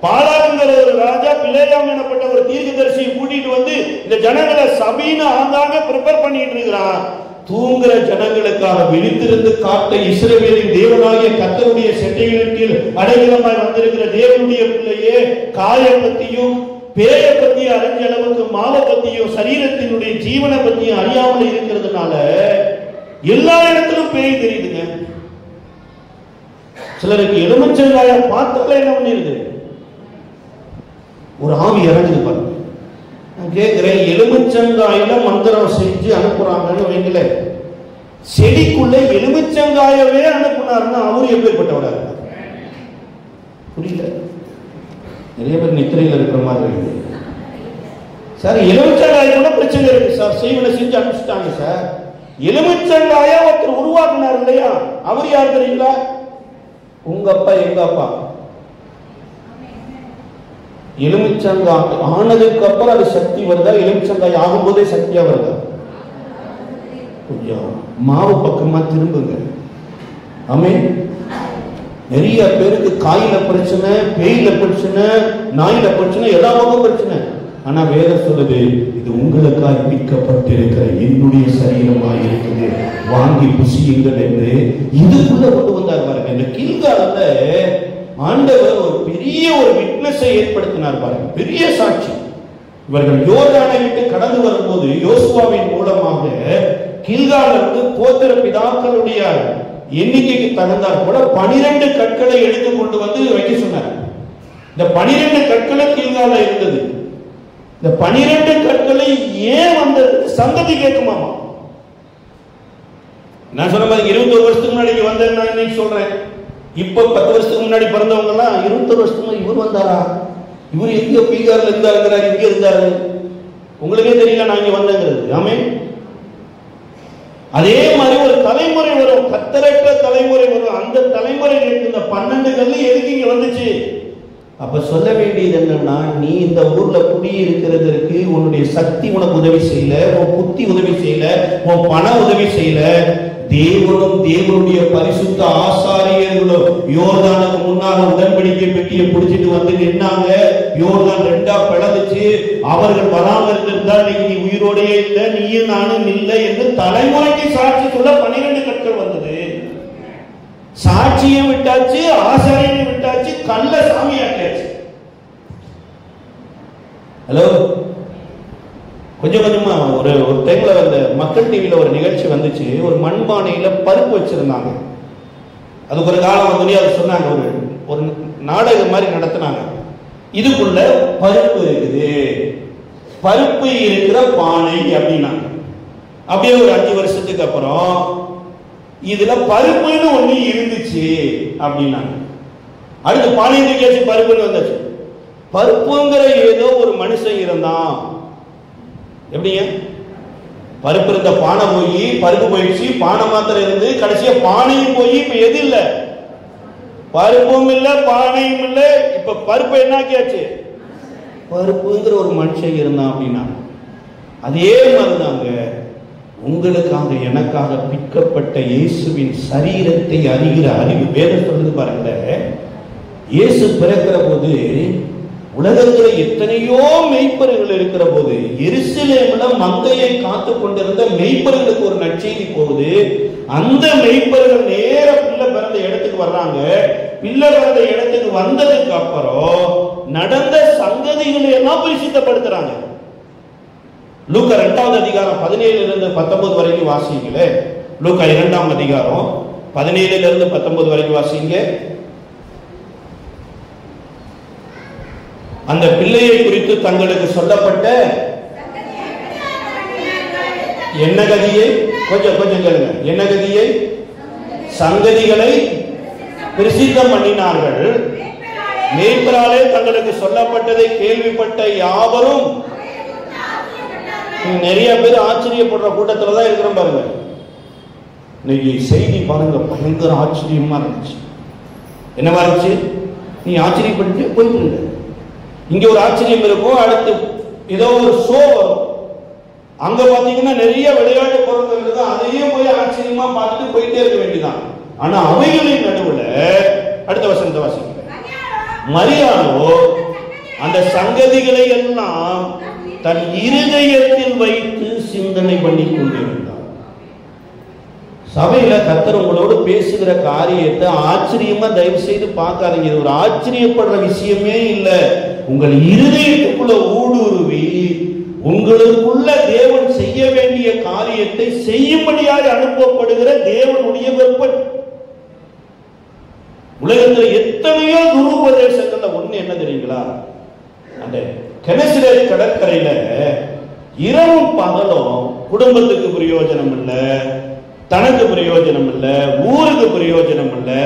பாலாக்குங்கிற ஒரு ராஜா பிலேயாம் எனப்பட்ட ஒரு தீர்க்கதரிசியை கூட்டிட்டு வந்து இந்த ஜனங்களை சபைன்னு ஆங்காங்க ப்ரிப்பேர் பண்ணிட்டு இருக்கிறான். தூங்குற ஜனங்களுக்காக விழித்திருந்து காட்ட இஸ்ரவேலின் தேவனாகிய கர்த்தருடைய செட்டைகளின் கீழ் அடைக்கலமாய் வந்திருக்கிற தேவனுடைய பிள்ளையே, காய பத்தியும் பேய பத்தியும் அறிஞ்ச அளவுக்கு மாவை பத்தியும் சரீரத்தினுடைய ஜீவனை பத்தியும் அறியாமல் இருக்கிறதுனால எல்லா இடத்திலும் பேய் தெரியுதுங்க. சிலருக்கு எலுமிச்சங்காய பார்த்தாலே என்ன பண்ணிருது, ஒரு ஆவி இறங்குது பாருங்க. கேட்கிறேன், எலுமிச்சங்காயில மந்திரம் செஞ்சு அனுப்புறாங்கன்னு வைக்கல, செடிக்குள்ள எலுமிச்சங்காயவே அனுப்புனாருன்னா அவரு எப்பேற்பட்டவரா இருக்கார்? புரியல. நிறைய பேர் நித்திரையில் இருக்கிற மாதிரி இருக்கு. சார் எலுமிச்சங்காய கூட பிரச்சனை இருக்கு சார், செய்வனை செஞ்சு அனுப்பிச்சிட்டாங்க சார். எலுமிச்சங்காய ஒருத்தர் உருவாக்குனார் இல்லையா, அவர் யார் தெரியுங்களா? உங்க அப்பா எங்க அப்பா. எலுமிச்சங்காய் ஆனதுக்கு அப்புறம் அது சக்தி வருதா, எலுமிச்சங்காய் ஆகும்போதே சக்தியா வருதா? கொஞ்சம் மாவு பக்கமா திரும்புங்க. ஆமென். நிறைய பேருக்கு காயில பிரச்சனை, பேயில பிரச்சனை, நாயில பிரச்சனை, எல்லா பக்கம் பிரச்சனை. ஆனா வேதம் சொல்லுது, இது உங்களுக்காக பிக்கப்பட்டிருக்கிற என்னுடைய சரீரமாக இருக்குது, வாங்கி புசியுங்கள் என்று இதுக்குள்ள கொண்டு வந்தார் பாருங்க. இந்த கில்கால்ல ஆண்டவர் ஒரு பெரிய ஒரு விட்னஸை ஏற்படுத்தினார் பாருங்க, பெரிய சாட்சி. இவர்கள் யோர்தானை விட்டு கடந்து வரும்போது யோசுவாவின் மூலமாக கில்கால்ல இருந்து கோத்திர பிதாக்களுடைய எண்ணிக்கைக்கு தகுந்தார் போல 12 கற்களை எடுத்து கொண்டு வந்து வைக்க சொன்னார். இந்த 12 கற்களை கில்கால்ல இருந்தது. இந்த 12 கற்களை ஏன் வந்தது? சந்ததி கேட்குமாமா. நான் சொன்ன மாதிரி 21 வருஷத்துக்கு முன்னாடி வந்தேன், நான் இன்னைக்கு சொல்றேன். இப்ப 10 வருஷத்துக்கு முன்னாடி பிறந்தவங்க எல்லாம் 21 வருஷத்துக்கு இவர் வந்தாரா, இவர் எங்க பீகார்ல இருந்தாரு, இங்க இருந்தாரு, உங்களுக்கே தெரியல நான் இங்க வந்தேங்கிறது. ஆமே. அதே மாதிரி ஒரு தலைமுறை வரும், கத்தரற்ற தலைமுறை வரும். அந்த தலைமுறை இந்த 12 கல்லு எதுக்கு இங்க வந்துச்சு? அப்ப சொல்ல வேண்டியது என்னன்னா, நீ இந்த ஊர்ல குடி இருக்கிறதற்கு உன்னுடைய சக்தி உனக்கு உதவி செய்யல, உன் புத்தி உதவி செய்யல, உன் பண உதவி செய்யல. தேவனும் தேவனுடைய பரிசுத்த ஆசாரியர்களும் யோர்தானுக்கு முன்னால உடன்படிக்கை பெட்டியை பிடிச்சிட்டு வந்து நின்னாங்க. யோர்தான் 2ஆ பிளந்துச்சு. அவர்கள் வராமல் இருந்திருந்தா நீ உயிரோடே இல்லை, நீயும் நானும் இல்லை என்று தலைமுறைக்கு சாட்சி சொல்ல 12 கற்கள் வந்தது. சாட்சியும் விட்டாச்சு, ஆசாரியனையும் விட்டாச்சு, கள்ள சாமி ஆக்கியாச்சு. ஹலோ, கொஞ்சம் கொஞ்சமா ஒரு டைம்ல அந்த மக்கள் டிவியில ஒரு நிகழ்ச்சி வந்துச்சு. ஒரு மண்பானையில பருப்பு வச்சிருந்தாங்க. அதுக்கு ஒரு காலம் வந்து அதை சொன்னாங்க, ஒரு நாடகம் மாதிரி நடத்தினாங்க. இதுக்குள்ள பருப்பு இருக்குது, பருப்பு இருக்கிற பானை அப்படின்னாங்க. அப்படியே ஒரு 5 வருஷத்துக்கு அப்புறம் இதுல பருப்புன்னு ஒண்ணு இருந்துச்சு அப்படின்னாங்க. அடுத்து பானை தூக்கியாச்சு, பருப்புன்னு வந்தாச்சு. பருப்புங்கிற ஏதோ ஒரு மனுஷன் இருந்தான். எப்படிங்க? பருப்பு இருந்த பானை போய் பருப்பு போயிடுச்சு, பானை மாத்திரம் இருந்து கடைசியா பானையும் போய் இப்ப எது இல்ல, பருப்பும் இல்ல பானையும் இல்ல. இப்ப பருப்பு என்னாக்கியாச்சு? பருப்புங்கிற ஒரு மனுஷன் இருந்தான் அப்படின்னா. அதே மாதிரிதாங்க உங்களுக்காக எனக்காக பிற்கப்பட்ட இயேசுவின் சரீரத்தை அறிகிற அறிவு. வேதம் சொல்லுது பாருங்க, இயேசு பிறக்கிற போது உலகத்துல எத்தனையோ மெய்ப்பர்கள் இருக்கிற போது எருசலேம்ல மந்தையை காத்து கொண்டிருந்த மெய்ப்பர்களுக்கு ஒரு நற்செய்தி போகுது. அந்த மெய்ப்பர்கள் நேர பிள்ளை பிறந்த இடத்துக்கு வர்றாங்க. பிள்ளை பிறந்த இடத்துக்கு வந்ததுக்கு அப்புறம் நடந்த சங்கதிகளை எல்லாம் பரிசுத்தப்படுத்துறாங்க. லூக்கா 2ஆவது அதிகாரம் 17 19 வரைக்கும் வாசிங்களே. லூக்கா 2ஆம் அதிகாரம் 17 19 வரைக்கும் வாசிங்க. அந்த பிள்ளையை குறித்து தங்களுக்கு சொல்லப்பட்ட என்ன கதியை, கொஞ்சம் கேளுங்க, என்ன கதியை, சங்கதிகளை பிரசித்தம் பண்ணினார்கள். மேய்ப்பராலே தங்களுக்கு சொல்லப்பட்டதை கேள்விப்பட்ட யாவரும். நிறைய பேர் ஆச்சரியப்படுற கூட்டத்துல தான் இருக்கிறோம் பாருங்க. இன்னைக்கு செய்தி பாருங்க, பயங்கர ஆச்சரியமா இருந்துச்சு. என்னவா இருந்துச்சு? நீ ஆச்சரியப்பட்டு போயிட்டு இருந்த. இங்க ஒரு ஆச்சரியம் இருக்கும், அடுத்து ஏதோ ஒரு ஷோ வரும். அங்க பாத்தீங்கன்னா நிறைய விளையாட்டு பொருட்கள் இருக்கும், அதையும் போய் ஆச்சரியமா பார்த்துட்டு போயிட்டே இருக்க வேண்டியதான். ஆனா அவைகளின் நடுவுல அடுத்த வசனத்தை வாசிக்க, மரியாளோ அந்த சங்கதிகளை எல்லாம் தன் இருதயத்தில் வைத்து சிந்தனை பண்ணி கொண்டிருந்தார். சபையில கர்த்தர் உங்களோடு பேசுகிற காரியத்தை ஆச்சரியமா தயவு செய்து பார்க்காதீங்க. இது ஒரு ஆச்சரியப்படுற விஷயமே இல்லை. உங்கள் இருதயத்துக்குள்ள ஊடுருவி உங்களுக்குள்ள தேவன் செய்ய வேண்டிய காரியத்தை செய்யும்படியாக அனுப்பப்படுகிற தேவனுடைய வெப்பன். உலகத்தில் எத்தனையோ துருபதேசங்கள்ல ஒண்ணு என்ன தெரியுங்களா? அந்த கெனசரேத் கடற்கரையில இரவும் பகலும் குடும்பத்துக்கு பிரயோஜனம் இல்லை, தனக்கு பிரயோஜனம் இல்லை, ஊருக்கு பிரயோஜனம் இல்லை,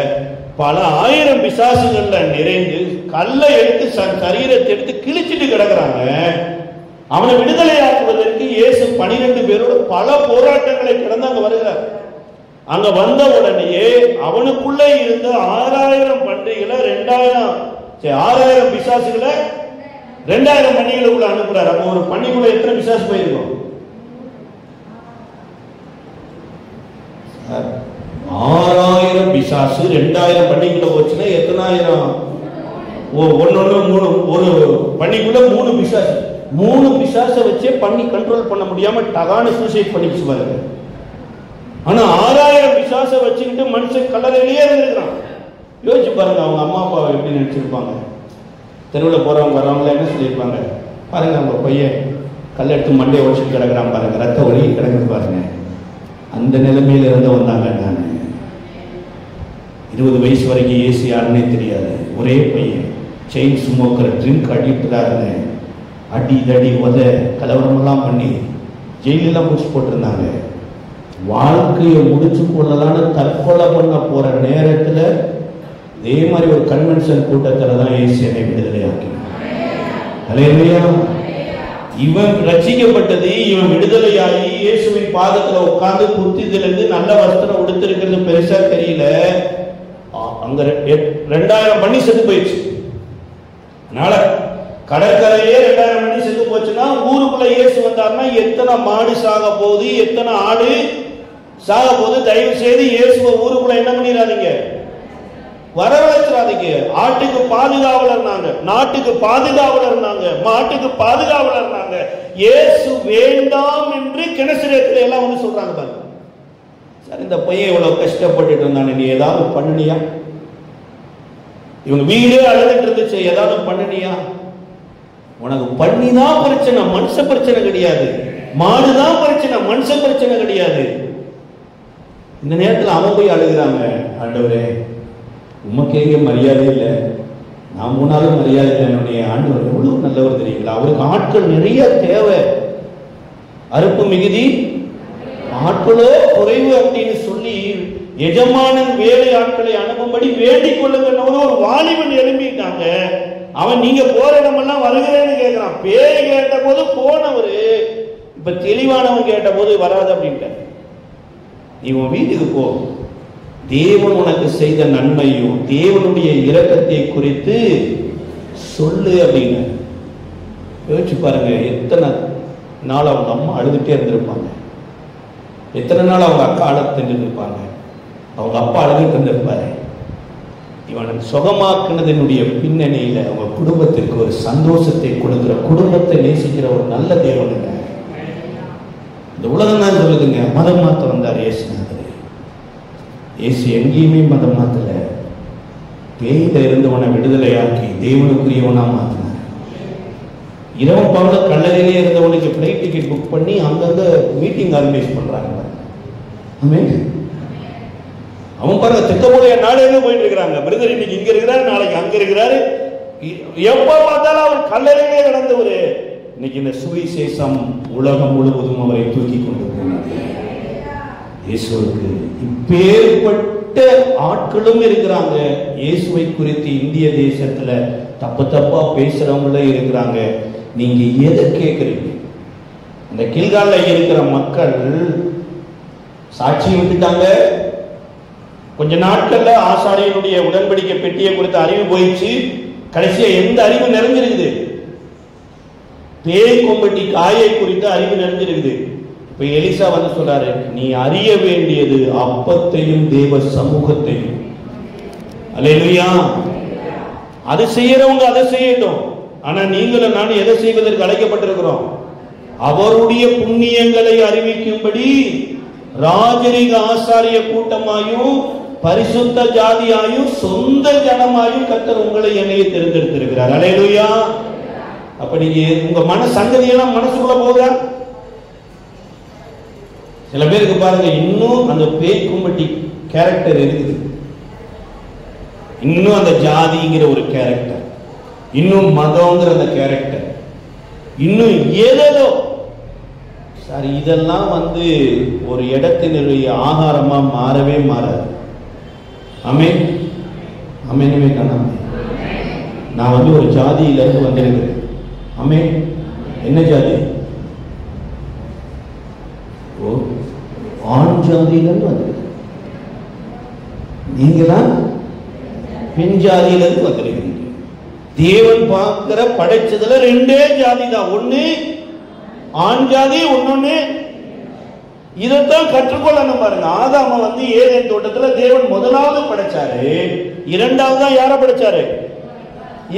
பல ஆயிரம் பிசாசுகள்ல நிறைந்து கல்லை எடுத்து சரீரத்தை எடுத்து கிழிச்சிட்டு கிடக்குறாங்க. அவனை விடுதலையாக்குவதற்கு இயேசு 12 பேரோட பல போராட்டங்களை கடந்து அங்க வருகிறார். அங்க வந்த உடனேயே அவனுக்குள்ளே இருந்த 6000 பன்றிகளை 6000 பிசாசுகளை 2000 பன்னிகளுக்குள்ள அனுப்புறாரு. அப்போ ஒரு பன்னிக்குள்ள எத்தனை பிசாசு போயிருக்கும்? 6000 பிசாசு 2000 பன்னிக்குள்ள போச்சுன்னா எத்தனாயிரம்? ஒரு பன்னிக்குள்ள 3 பிசாசு. 3 பிசாசை வச்சே பண்ணி கண்ட்ரோல் பண்ண முடியாம டகான சூசைட் பண்ணிச்சு பாருங்க. ஆனா 6000 பிசாசை வச்சுக்கிட்டு மனுஷன் கல்லறையிலேயே இருந்திருக்கிறான். யோசிச்சு பாருங்க, அவங்க அம்மா அப்பா எப்படி நினைச்சிருப்பாங்க? தெருவில் போறவங்க வர்றவங்கள என்ன சொல்லியிருப்பாங்க? பாருங்க, அவங்க பையன் கல்லெடுத்து மண்டையை உடச்சிட்டு கிடக்குறான் பாருங்க, ரத்த ஒளி கிடக்குது பாருங்க. அந்த நிலைமையில இருந்து வந்தாங்க. நான் 20 வயசு வரைக்கும் ஏசி யாருன்னே தெரியாது, ஒரே பையன், செயின் ஸ்மோக்கர், ட்ரிங்க் அடிக்டா இருந்தேன். அடி தடி உத கலவரமெல்லாம் பண்ணி ஜெயிலெல்லாம் முடிச்சு போட்டிருந்தாங்க. வாழ்க்கையை முடிச்சு கொள்ளலான்னு தற்கொலை பண்ண போற நேரத்தில் இதே மாதிரி ஒரு கன்வென்ஷன் கூட்டத்தில் தான் இயேசு என்னை விடுதலையாக்கினார். ஹல்லேலூயா. இவன் ரட்சிக்கப்பட்டது, இவன் விடுதலையாகி இயேசுவின் பாதத்தில் உட்கார்ந்து புத்திதிலிருந்து நல்ல வஸ்திரம் உடுத்திருக்கிறது பெருசா தெரியல. அங்க 2000 பண்ணி செத்து போயிடுச்சு. அதனால கடற்கரையே 2000 பண்ணி செத்து போச்சுன்னா ஊருக்குள்ள இயேசு வந்தாருன்னா எத்தனை மாடு சாக போகுது, எத்தனை ஆடு சாக போகுது. தயவு செய்து இயேசுவை ஊருக்குள்ள என்ன பண்ணிடாதீங்க, வரவழைச்சிடாதீங்க. ஆட்டுக்கு பாதுகாவலர் நாங்க, நாட்டுக்கு பாதுகாவலர் நாங்க, மாட்டுக்கு பாதுகாவலர் நாங்க. இயேசு வேண்டாம் என்று கெனசரேத்துல எல்லாம் வந்து சொல்றாங்க பாருங்க. சார், இந்த பையன் இவ்வளவு கஷ்டப்பட்டுட்டு இருந்தானே, நீ ஏதாவது பண்ணினியா? இவங்க வீடே அழுதுட்டு இருந்துச்சு, ஏதாவது பண்ணினியா? உனக்கு பண்ணிதான் பிரச்சனை, மனுஷ பிரச்சனை கிடையாது. மாடுதான் பிரச்சனை, மனுஷ பிரச்சனை கிடையாது. இந்த நேரத்தில் அவன் போய் அழுகிறாங்க, ஆண்டவரே உமக்கே மரியாதை இல்லை, நான் போனாலும் மரியாதை இல்லை. என்னுடைய ஆண்டவர் எவ்வளவு நல்லவர் தெரியுங்களா? அவருக்கு ஆட்கள் நிறைய தேவை, அறுப்பு மிகுதி ஆட்களோ குறைவு அப்படின்னு சொல்லி எஜமானன் வேலை ஆட்களை அனுப்பும்படி வேண்டிக் கொள்ளுங்க. ஒரு வாலிபன் எழுப்பிட்டாங்க. அவன் நீங்க போற இடமெல்லாம் வருகிறேன்னு கேட்கிறான். பேரை கேட்ட போது போனவரு இப்ப தெளிவானவன் கேட்ட போது வராது அப்படின்ட்டு. நீ உன் வீட்டுக்கு போ, தேவன் உனக்கு செய்த நன்மையும் தேவனுடைய இரக்கத்தை குறித்து சொல்லு அப்படின்னு. யோசிச்சு பாருங்க, எத்தனை நாள் அவங்க அம்மா அழுதுட்டே இருந்திருப்பாங்க, எத்தனை நாள் அவங்க அக்கா அழுதுட்டு இருந்திருப்பாங்க, அவங்க அப்பா அழுதுட்டு இருந்திருப்பாரு. இவனை சுகமாக்குனதனுடைய பின்னணியில அவங்க குடும்பத்திற்கு ஒரு சந்தோஷத்தை கொடுக்கிற, குடும்பத்தை நேசிக்கிற ஒரு நல்ல தேவனுங்க. இந்த உலகம் தான் சொல்லுதுங்க, மதம் மாத்த வந்தார் இயேசுநாதர். இயேசு எங்கேயுமே மதம் மாத்தல, பேயில இருந்தவனை விடுதலையாக்கி தேவனுக்குரியவனா மாத்தினார். இரவு பகல கல்லறையிலே இருந்தவனுக்கு ஃப்ளைட் டிக்கெட் புக் பண்ணி அங்கங்க மீட்டிங் ஆர்கனைஸ் பண்றாங்க. அவன் பாருங்க, திட்டமுடைய நாடே போயிட்டு இருக்கிறாங்க. பிரதர் இன்னைக்கு இங்க இருக்கிறாரு, நாளைக்கு அங்க இருக்கிறாரு. எப்ப பார்த்தாலும் அவர் கல்லறையிலே கிடந்தவரு. இன்னைக்கு இந்த சுவிசேஷம் உலகம் முழுவதும் அவரை தூக்கி கொண்டு போனது. இயேசுவுக்கு இப்பேற்பட்ட ஆட்களும் இருக்கிறாங்க. இயேசுவை குறித்து இந்திய தேசத்துல தப்பா பேசுறவங்களே இருக்கிறாங்க. நீங்க எதை கேட்கறீங்க? அந்த கில்கால்ல இருக்கிற மக்கள் சாட்சி விட்டுட்டாங்க. கொஞ்ச நாட்கள்ல ஆசாரியனுடைய உடன்படிக்கை பெட்டியை குறித்த அறிவு போயிடுச்சு. கடைசியா எந்த அறிவு நிறைஞ்சிருக்குது? பேய் கொம்பட்டி காயை குறித்த அறிவு நிறைஞ்சிருக்குது. இப்ப எலிசா வந்து சொல்றாரு, நீ அறிய வேண்டியது அப்பத்தையும் தேவ சமூகத்தையும். அல்லேலூயா. அது செய்யறவங்க அதை செய்யட்டும். ஆனா நீங்களும் நானும் எதை செய்வதற்கு அழைக்கப்பட்டிருக்கிறோம்? அவருடைய புண்ணியங்களை அறிவிக்கும்படி ராஜரிக ஆசாரிய கூட்டமாயும் பரிசுத்த ஜாதியாயும் சொந்த ஜனமாயும் கர்த்தர் உங்களை என்னையே தேர்ந்தெடுத்திருக்கிறார். அல்லேலூயா. அப்ப நீங்க உங்க சங்கதியெல்லாம் மனசுக்குள்ள போகுதா? சில பேருக்கு பாருங்க, இன்னும் அந்த பேய் கும்பட்டி கேரக்டர் இருக்குது, இன்னும் அந்த ஜாதிங்கிற ஒரு கேரக்டர், இன்னும் மதங்கிற அந்த கேரக்டர், இன்னும் ஏதேதோ. சரி, இதெல்லாம் ஒரு இடத்தினுடைய ஆகாரமா மாறவே மாறாது. ஆமென் ஆமென் காணாம. நான் ஒரு ஜாதியிலிருந்து வந்திருக்கிறேன். ஆமென். என்ன ஜாதி? ஆண் ஜாதியிலிருந்து வந்திருக்கிறேன். நீங்களாம் பெண் ஜாதியிலிருந்து வந்திருக்கிறீங்க. தேவன் பார்க்கிற படைச்சதுல ரெண்டே ஜாதி தான். ஒண்ணு ஆண் ஜாதி, ஒன்னொன்னு. இதைத்தான் கற்றுக்கொள்ளணும் பாருங்க. ஆதாம ஏதேன் தோட்டத்துல தேவன் முதலாவது படைச்சாரு. இரண்டாவது தான் யார படைச்சாரு?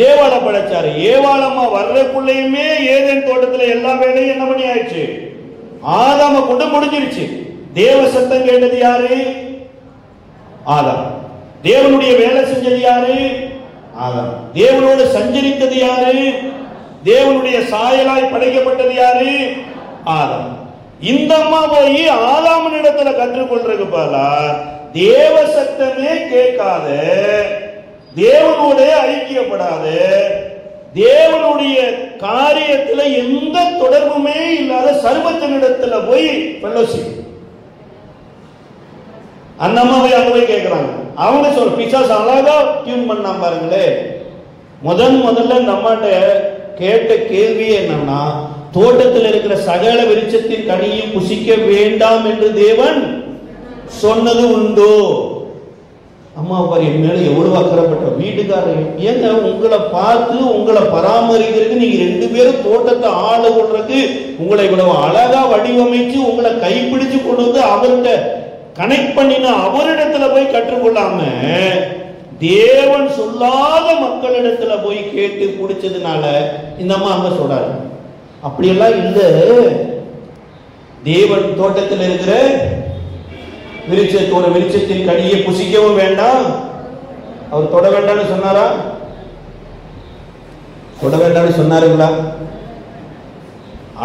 ஏவாள படைச்சாரு. ஏவாளம்மா வர்றதுக்குள்ளேயுமே ஏதேன் தோட்டத்துல எல்லா வேலையும் என்ன பண்ணி ஆயிடுச்சு? ஆதாம கொண்டு முடிஞ்சிருச்சு. தேவ சத்தம் கேட்டது யாரு? ஆதாம். தேவனுடைய வேலை செஞ்சது யாரு? ஆதாம். தேவனோடு சஞ்சரித்தது யாரு? தேவனுடைய சாயலாய் படைக்கப்பட்டது யாரு? ஆதாம். இந்த அம்மா போய் ஆதாமின் இடத்துல கற்றுக்கொள்றது போல தேவ சத்தமே கேட்காத, தேவனோட ஐக்கியப்படாத, தேவனுடைய காரியத்துல எந்த தொடர்புமே இல்லாத சர்வத்தினிடத்துல போய் ஃபெல்லோஷிப். அந்த அம்மாவை அங்க போய் கேட்கிறாங்க. அவங்க சொல்ற பிசாசு அழகா டியூன் பண்ணா பாருங்களே. முதல்ல இந்த அம்மாட்ட கேட்ட கேள்வி என்னன்னா, தோட்டத்தில் இருக்கிற சகல விருட்சத்தின் கனியும் புசிக்க வேண்டாம் என்று தேவன் சொன்னது உண்டோ? அம்மா பாரு, என் மேல எவ்வளவு அக்கறைப்பட்ட வீட்டுக்காரர். ஏங்க உங்களை பார்த்து உங்களை பராமரிக்கிறதுக்கு நீங்க ரெண்டு பேரும் தோட்டத்தை ஆள கொள்றதுக்கு உங்களை இவ்வளவு அழகா வடிவமைச்சு உங்களை கைப்பிடிச்சு கொண்டு அவர்கிட்ட கனெக்ட் பண்ணின அவரிடத்துல போய் கற்றுக்கொள்ளாம தேவன் சொல்லாத மக்களிடத்துல போய் கேட்டு பிடிச்சதுனால இந்த அம்மா அங்க சொல்றாரு. அப்படியெல்லாம் இல்ல. தேவன் தோட்டத்தில் இருக்கிற விருட்சத்தின் கனியை புசிக்கவும் வேண்டாம். அவர் தொட வேண்டாம்னு சொன்னாரா? தொட வேண்டாம்னு சொன்னாருங்களா?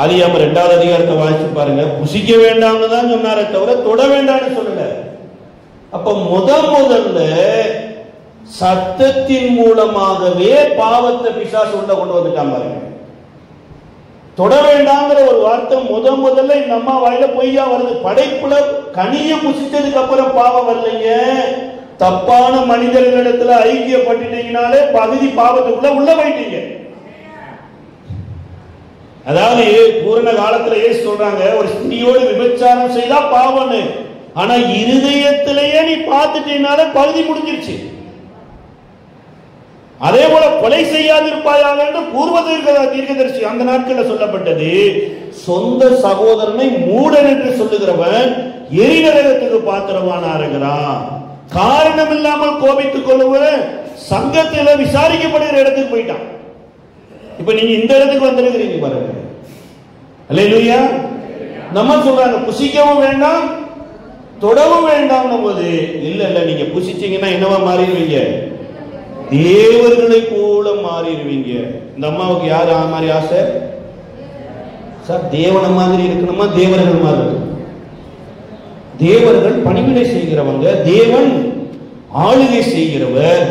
ஆதியாகமம் 2வது அதிகாரத்தை வாசிச்சு பாருங்க. புசிக்க வேண்டாம்னு தான் சொன்னாரே தவிர தொட வேண்டாம்னு சொல்லல. அப்ப முதல்ல சத்தத்தின் மூலமாகவே பாவத்தை பிசாசு உள்ள கொண்டு வந்துட்டான் பாருங்க. தொட வேண்டாங்கிற ஒரு வார்த்தை முதல்ல இந்த அம்மா வாயில பொய்யா வருது. படைப்புல கனிய புசிச்சதுக்கு அப்புறம் பாவம் வரலைங்க. தப்பான மனிதர்களிடத்துல ஐக்கியப்பட்டுட்டீங்கனாலே பகுதி பாவத்துக்குள்ள உள்ள போயிட்டீங்க. அதாவது பூரண காலத்துல ஏசு சொல்றாங்க, ஒரு ஸ்திரியோடு விபச்சாரம் செய்தா பாவம்னு. ஆனா இருதயத்திலேயே நீ பார்த்துட்டீங்கனாலே பகுதி முடிஞ்சிருச்சு. அதே போல கொலை செய்யாதிருப்பாயாக என்று பூர்வ தீர்க்கதரிசி அந்த நாட்களில் சொல்லப்பட்டது. சொந்த சகோதரனை மூடன் என்று சொல்லுகிறவன் எரிநரகத்துக்கு பாத்திரவானா இருக்கிறான். காரணம் இல்லாமல் கோபித்துக் கொள்ளுவன் சங்கத்தில விசாரிக்கப்படுகிற இடத்துக்கு போயிட்டான். இப்ப நீங்க இந்த இடத்துக்கு வந்திருக்கிறீங்க பாருங்க. அல்லேலூயா. நம்ம சொல்றாங்க புசிக்கவும் வேண்டாம் தொடவும் வேண்டாம் போது, இல்ல நீங்க புசிச்சீங்கன்னா என்னவா மாறிடுவீங்க? தேவர்களை போல மாறிடுவீங்க. இந்த அம்மாவுக்கு யாரு மாதிரி ஆசை? சார் தேவன மாதிரி இருக்கணுமா தேவர்கள் மாதிரி இருக்கணும்? தேவர்கள் பணிவிடை செய்கிறவங்க, தேவன் ஆளுகை செய்கிறவர்.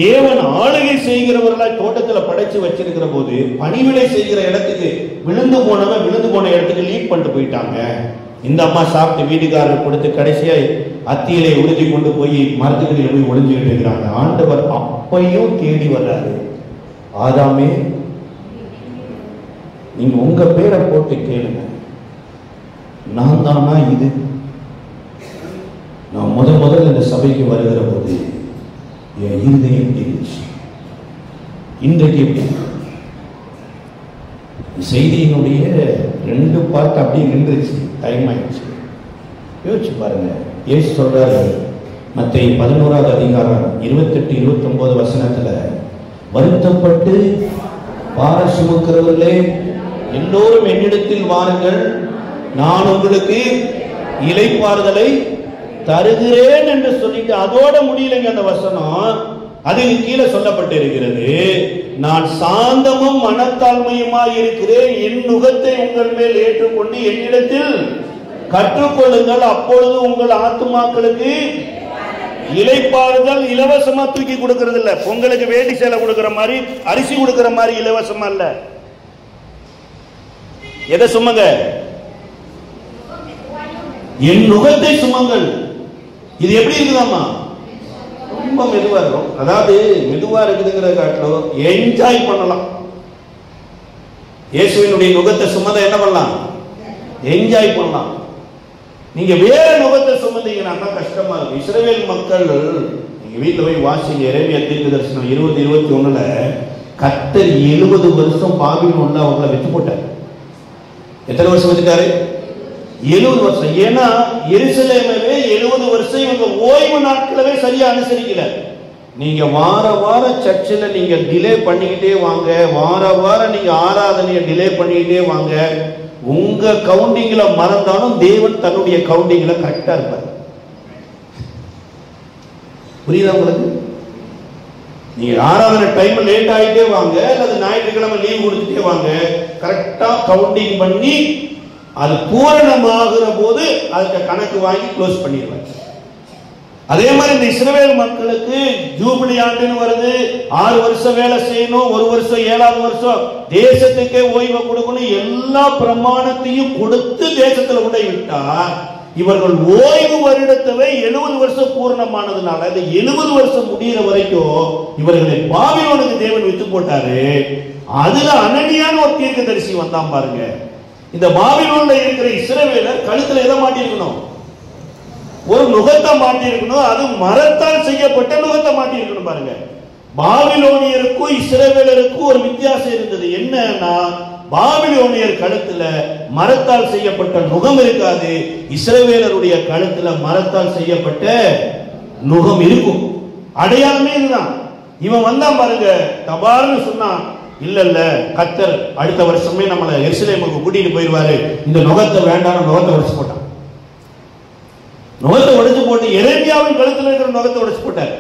தேவன் ஆளுகை செய்கிறவர்களாய் தோட்டத்தில் படைச்சு வச்சிருக்கிற போது பணிவிடை செய்கிற இடத்துக்கு விழுந்து போன இடத்துக்கு லீட் பண்ணிட்டு போயிட்டாங்க. இந்த அம்மா சாப்பிட்டு வீட்டுக்காரர் கொடுத்து கடைசியா அத்தியிலே உறுதி கொண்டு போய் மரத்துக்கடியில் போய் ஒளிஞ்சுக்கிட்டு இருக்கிறாங்க. ஆண்டவர் அப்பையும் தேடி வர்றாரு. ஆதாமே, நீங்க உங்க பேரை போட்டு கேளுங்க, நான் தானா இது? நான் முதல்ல இந்த சபைக்கு வருகிற போது என் இருதயம் இருந்துச்சு. இன்றைக்கு எப்படி? செய்தியினுடைய 2 பார்ட் அப்படியே நின்றுச்சு. டைம் ஆயிடுச்சு. யோசிச்சு பாருங்க. இயேசு சொல்றாரு மத்தேயு 11வது அதிகாரம் 28-29 வசனத்துல, வருத்தப்பட்டு பார சுமக்கிறவர்களே எல்லோரும் என்னிடத்தில் வாருங்கள், நான் உங்களுக்கு இளைப்பாறுதலை தருகிறேன் என்று சொல்லிட்டு அதோட முடியலைங்க அந்த வசனம். அதுக்கு கீழே சொல்லப்பட்டு இருக்கிறது, நான் சாந்தமும் மனத்தாழ்மையுமாய் இருக்கிறேன், என் நுகத்தை உங்கள் மேல் ஏற்றுக்கொண்டு என்னிடத்தில் கற்றுக்கொள்ளுங்கள், அப்பொழுது உங்கள் ஆத்துமாக்களுக்கு இளைப்பாறுதல். இலவசமா தூக்கி கொடுக்கிறது இல்ல, பொங்கலுக்கு வேட்டி சேலை கொடுக்கிற மாதிரி அரிசி கொடுக்கிற மாதிரி இலவசமா இல்ல. எதை சுமங்க? என் நுகத்தை சுமங்கள். இது எப்படி இருக்குதாமா? ரொம்ப மெதுவா இருக்கும். அதாவது மெதுவா இருக்குதுங்கிற காட்டிலும் என்ஜாய் பண்ணலாம். இயேசுவினுடைய நுகத்தை சுமந்த என்ன பண்ணலாம்? என்ஜாய் பண்ணலாம். நீங்க வேற நுகத்தை சுமந்தீங்கன்னா கஷ்டமா இருக்கும். இஸ்ரவேல் மக்கள், நீங்க வீட்டுல போய் வாசிங்க, எரேமியா தீர்க்கதரிசனம் 20:21 கர்த்தர் 70 வருஷம் பாபிலோன்ல அவங்களை வெச்சு போட்டார். எத்தனை வருஷம் வச்சுட்டாரு? 70 வருஷம். ஏன்னா எருசலேமவே 70 வருஷம் இவங்க ஓய்வு நாட்களவே சரியா அனுசரிக்கல. நீங்க வார வாரம் சர்ச்சில் நீங்க டிலே பண்ணிக்கிட்டே வாங்க, வார வாரம் நீங்க ஆராதனையை டிலே பண்ணிக்கிட்டே வாங்க. உங்க கவுண்டிங்ல மறந்தாலும் தேவன் தன்னுடைய கவுண்டிங்ல கரெக்டா இருப்பார். புரியுதா உங்களுக்கு? நீங்க ஆராதனை டைம் லேட் ஆகிட்டே வாங்க, அல்லது ஞாயிற்றுக்கிழமை லீவ் கொடுத்துட்டே வாங்க, கரெக்டா கவுண்டிங் பண்ணி அது பூரணமாகிற போது அதுக்கு கணக்கு வாங்கி க்ளோஸ் பண்ணிடுவாங்க. அதே மாதிரி இந்த இஸ்ரவேல் மக்களுக்கு ஜூபிலி ஆண்டுன்னு வருது, 6 வருஷம் வேலை செய்யணும், 1 வருஷம் 7வது வருஷம் தேசத்துக்கே ஓய்வு கொடுக்கணும், எல்லா பிரமாணத்தையும் கொடுத்து தேசத்துல கொண்டு விட்டா இவர்கள் ஓய்வு வருடத்தவே 70 வருஷம் பூர்ணமானதுனால இந்த 70 வருஷம் முடிகிற வரைக்கும் இவர்களை பாபிலோனுக்கு தேவன் வித்து போட்டாரு. அதுல அனனியான ஒரு தீர்க்கதரிசி வந்தான் பாருங்க. இந்த பாபிலோன்ல இருக்கிற இஸ்ரவேலர் கழுத்துல எதை மாட்டிருக்கணும்? ஒரு நுகத்தை மாட்டிருக்கணும். அது மரத்தால் செய்யப்பட்ட நுகத்தை மாட்டிருக்கணும். பாருங்க, பாபிலோனியருக்கும் இஸ்ரவேலருக்கும் ஒரு வித்தியாசம் இருந்தது. என்னன்னா பாபிலோனியர் கழுத்துல மரத்தால் செய்யப்பட்ட நுகம் இருக்காது, இஸ்ரவேலருடைய கழுத்துல மரத்தால் செய்யப்பட்ட நுகம் இருக்கும். அடையாளமே இதுதான். இவன் வந்தான் பாருங்க, தபார்னு சொன்னான், இல்ல இல்ல கர்த்தர் அடுத்த வருஷமே நம்மளை எருசலேமுக்கு கூட்டிட்டு போயிடுவாரு, இந்த நுகத்தை வேண்டாம், நுகத்தை உடைச்சு போட்டான். நுகத்தை உடைச்சு போட்டு எரேமியாவின் கழுத்துல இருக்கிற நுகத்தை உடைச்சு போட்டார்.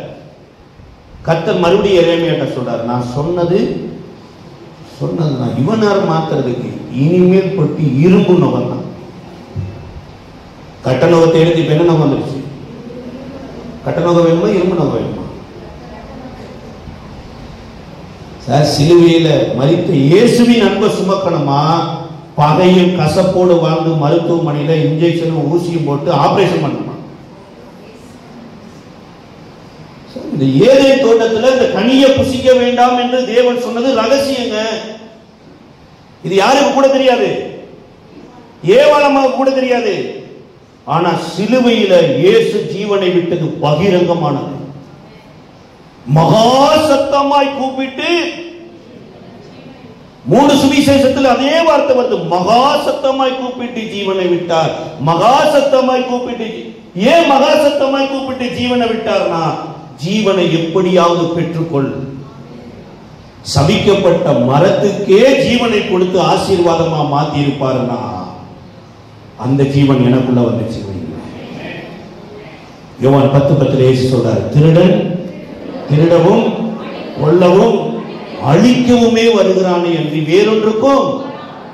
கர்த்தர் மறுபடியும் எரேமியாட்ட சொல்றாரு, நான் சொன்னது நான் இவனார் மாத்துறதுக்கு இனிமேல் பட்டு இரும்பு நுகம் தான். கட்ட நுகத்தை எடுத்து இப்ப என்ன நுகம் வந்துருச்சு? கட்ட நுகம் வேணுமா இரும்பு நுகம் வேணுமா? சார், சிலுவையில மரித்த இயேசுவின் அன்பை சுமக்கணுமா, பகையும் கசப்போடு வாழ்ந்து மருத்துவமனையில இன்ஜெக்ஷனும் ஊசியும் போட்டு ஆபரேஷன் பண்ணணுமா? இந்த ஏதேன் தோட்டத்தில் இந்த கனியை புசிக்க வேண்டாம் என்று தேவன் சொன்னது ரகசியங்க. இது யாருக்கு கூட தெரியாது, ஏவாளமாக கூட தெரியாது. ஆனா சிலுவையில இயேசு ஜீவனை விட்டது பகிரங்கமானது. மகா சத்தமாய் கூப்பிட்டு, 3 சுவிசேஷத்தில் அதே வார்த்தை வருது, மகா சத்தமாய் கூப்பிட்டு ஜீவனை விட்டார். மகா சத்தமாய் கூப்பிட்டு, ஏன் மகா சத்தமாய் கூப்பிட்டு ஜீவனை விட்டார்னா, ஜீவனை எப்படியாவது பெற்றுக்கொள். சபிக்கப்பட்ட மரத்துக்கே ஜீவனை கொடுத்து ஆசீர்வாதமா மாத்தி இருப்பாருன்னா அந்த ஜீவன் எனக்குள்ள வந்துச்சு. யோவான் 10:10 இயேசு சொல்றார், திருடன் திருடவும் கொல்லவும் அழிக்கவுமே வருகிறானே என்று வேறொன்றுக்கும்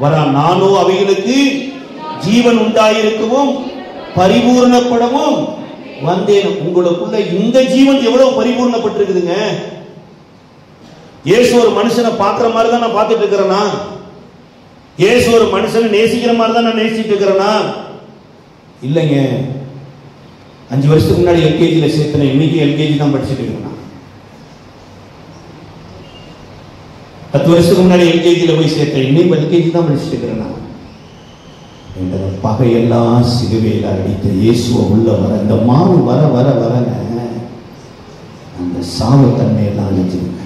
வரான். நானோ அவைகளுக்கு ஜீவன் உண்டாயிருக்கவும் பரிபூர்ணப்படவும் வந்தேன். உங்களுக்குள்ள இந்த ஜீவன் எவ்வளவு பரிபூர்ணப்பட்டிருக்குதுங்க. இயேசு ஒரு மனுஷனை பார்க்கிற மாதிரி தான் நான் பார்த்துட்டு இருக்கிறேனா? இயேசு ஒரு மனுஷனை நேசிக்கிற மாதிரி தான் நான் நேசிட்டு இருக்கிறேனா? இல்லைங்க. 5 வருஷத்துக்கு முன்னாடி எல்கேஜில சேர்த்தேன், இன்னைக்கு எல்கேஜி தான் படிச்சுட்டு இருக்கிறேன். 10 வருஷத்துக்கு முன்னாடி எல்கேஜில போய் சேர்த்தேன், இன்னைக்கு எல்கேஜி தான் படிச்சுட்டு இருக்கிறேன். இந்த பகையெல்லாம் சிலுவையில் அடித்த இயேசுவை உள்ள வர, இந்த மாவு வர வர வரங்க அந்த சாவு தன்மையெல்லாம் அழிச்சிருங்க.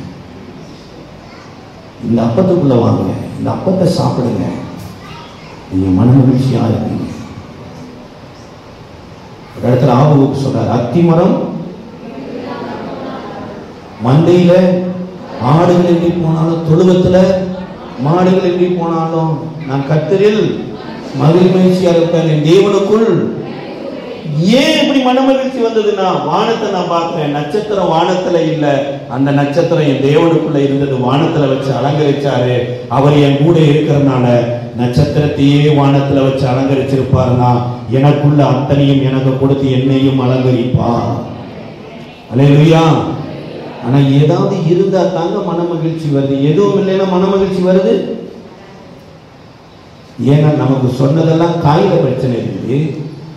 இந்த அப்பத்துக்குள்ள வாங்க, இந்த அப்பத்தை சாப்பிடுங்க, நீங்க மனமகிழ்ச்சியா இருப்பீங்க. ஒரு இடத்துல ஆபுக்கு சொல்றாரு, அத்திமரம் மந்தையில ஆடுகள் எங்கே போனாலும், தொழுவத்துல மாடுகள் எங்கே போனாலும் நான் கர்த்தரில் மகிழ்ச்சியா இருப்பேன், என் தேவனுக்குள். ஏன் இப்படி மனமகிழ்ச்சி வந்ததுன்னா, வானத்தை நான் பார்க்கிறேன், நட்சத்திரம் வானத்துல இல்ல, அந்த நட்சத்திரம் என் தேவனுக்குள்ள இருந்தது, வானத்துல வச்சு அலங்கரிச்சாரு. அவர் என் கூட இருக்கிறதுனால நட்சத்திரத்தையே வானத்துல வச்சு அலங்கரிச்சிருப்பாருன்னா எனக்குள்ள அத்தனையும் எனக்கு கொடுத்து என்னையும் அலங்கரிப்பார். அல்லேலூயா. ஆனா ஏதாவது இருந்தா தாங்க மனமகிழ்ச்சி வருது. எதுவும் இல்லைன்னா மனமகிழ்ச்சி வருது? ஏன்னா நமக்கு சொன்னதெல்லாம் காயில பிரச்சனை இருக்குது,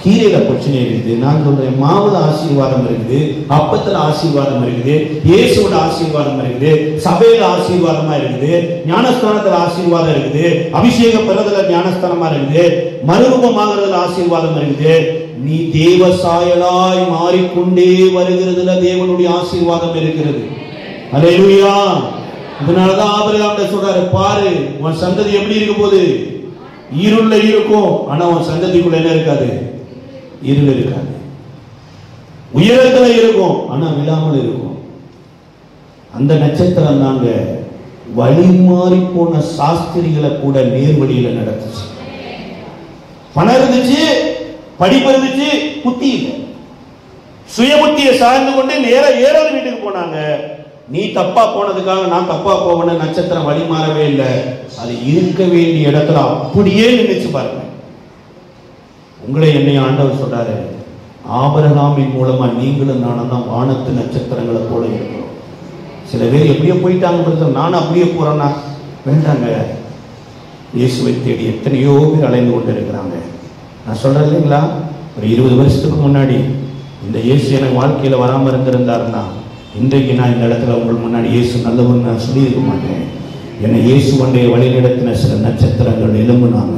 கீரையில பிரச்சனை இருக்குது. நான் சொல்றேன், மாவுல ஆசீர்வாதம் இருக்குது, அப்பத்துல ஆசீர்வாதம் இருக்குது, இயேசுவோட ஆசீர்வாதம் இருக்குது, சபையில ஆசீர்வாதமா இருக்குது, ஞானஸ்தானத்துல ஆசீர்வாதம் இருக்குது, அபிஷேகம் பெறதுல ஞானஸ்தானமா இருக்குது, மறுரூபமாகிறதுல ஆசீர்வாதம் இருக்குது. நீ தேவ சாயலாய் மாறிக்கொண்டே வருகிறதுல தேவனுடைய ஆசீர்வாதம் இருக்கிறது. அல்லேலூயா. இதனாலதான் ஆபிரகாம் சொல்றாரு, பாரு உன் சந்ததி எப்படி இருக்க போகுது, இருள்ல இருக்கும், ஆனா உன் சந்ததிக்குள்ள என்ன இருக்காது, இருள் இருக்காது. உயரத்துல இருக்கும், ஆனா விழாமல் இருக்கும். அந்த நட்சத்திரம் தாங்க வழி மாறி போன சாஸ்திரிகளை கூட நேர்வழியில நடத்துச்சு. பணம் இருந்துச்சு, படிப்பு இருந்துச்சு, புத்தி இல்லை. சுய புத்தியை சார்ந்து கொண்டு நேர ஏறாத வீட்டுக்கு போனாங்க. நீ தப்பா போனதுக்காக நான் தப்பா போவேன்னு நட்சத்திரம் வழி மாறவே இல்லை. அது இருக்க வேண்டிய இடத்துல அப்படியே நினைச்சு பாருங்க. உங்களை என்னை ஆண்டவர் சொல்றாரு, ஆபிரகாமின் மூலமா நீங்களும் நானும் தான் வானத்து நட்சத்திரங்களை போல இருக்கிறோம். சில பேர் எப்படியோ போயிட்டாங்க, நானும் அப்படியே போறேன்னா வேண்டாங்க. இயேசுவை தேடி எத்தனையோ பேர் அலைந்து கொண்டு இருக்கிறாங்க. நான் சொல்றேன் இல்லைங்களா, ஒரு 20 வருஷத்துக்கு முன்னாடி இந்த இயேசு எனக்கு வாழ்க்கையில வராம இருந்திருந்தாருன்னா இன்றைக்கு நான் இந்த இடத்துல உங்களுக்கு முன்னாடி இயேசு நல்லவன் நான் சொல்லியிருக்க மாட்டேன். என்னை இயேசு ஒன்றைய வழிநடத்தின சில நட்சத்திரங்கள் எழும்புனாங்க.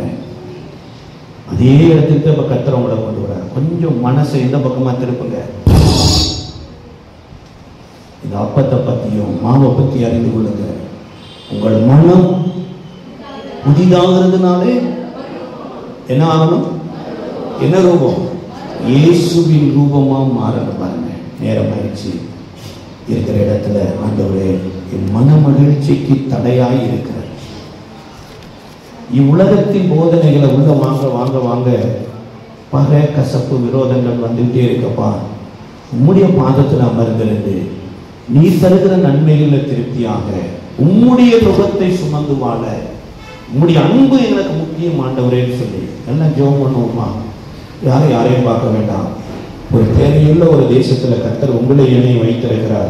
அதே இடத்துக்கு இப்ப கர்த்தர் உங்களை கொண்டு வர. கொஞ்சம் மனசை இந்த பக்கமா திருப்புங்க. இந்த அப்பத்தை பத்தியும் மாவை பத்தி அறிந்து கொள்ளுங்க. உங்கள் மனம் புதிதாகிறதுனாலே என்ன ஆகணும், என்ன ரூபம், இயேசுவின் ரூபமா மாறணும். பாருங்க, நேரம் ஆயிடுச்சு. இருக்கிற இடத்துல ஆண்டவரே என் மன மகிழ்ச்சிக்கு தடையாய் இருக்கிற இவ்வுலகத்தின் போதனைகளை உள்ள வாங்க வாங்க வாங்க பகை கசப்பு விரோதங்கள் வந்துகிட்டே இருக்கப்பா. உம்முடைய பாதத்தில் அமர்ந்திருந்து நீ தருகிற நன்மைகளை திருப்தியாக உம்முடைய முகத்தை சுமந்து வாழ உம்முடைய அன்பு எனக்கு முக்கியம் ஆண்டவரேன்னு சொல்லி எல்லாம் ஜெபம் பண்ணுவோமா. யாரையும் பார்க்க வேண்டாம். ஒரு தேவையுள்ள ஒரு தேசத்துல கர்த்தர் உங்களை என்னையும் வைத்திருக்கிறார்.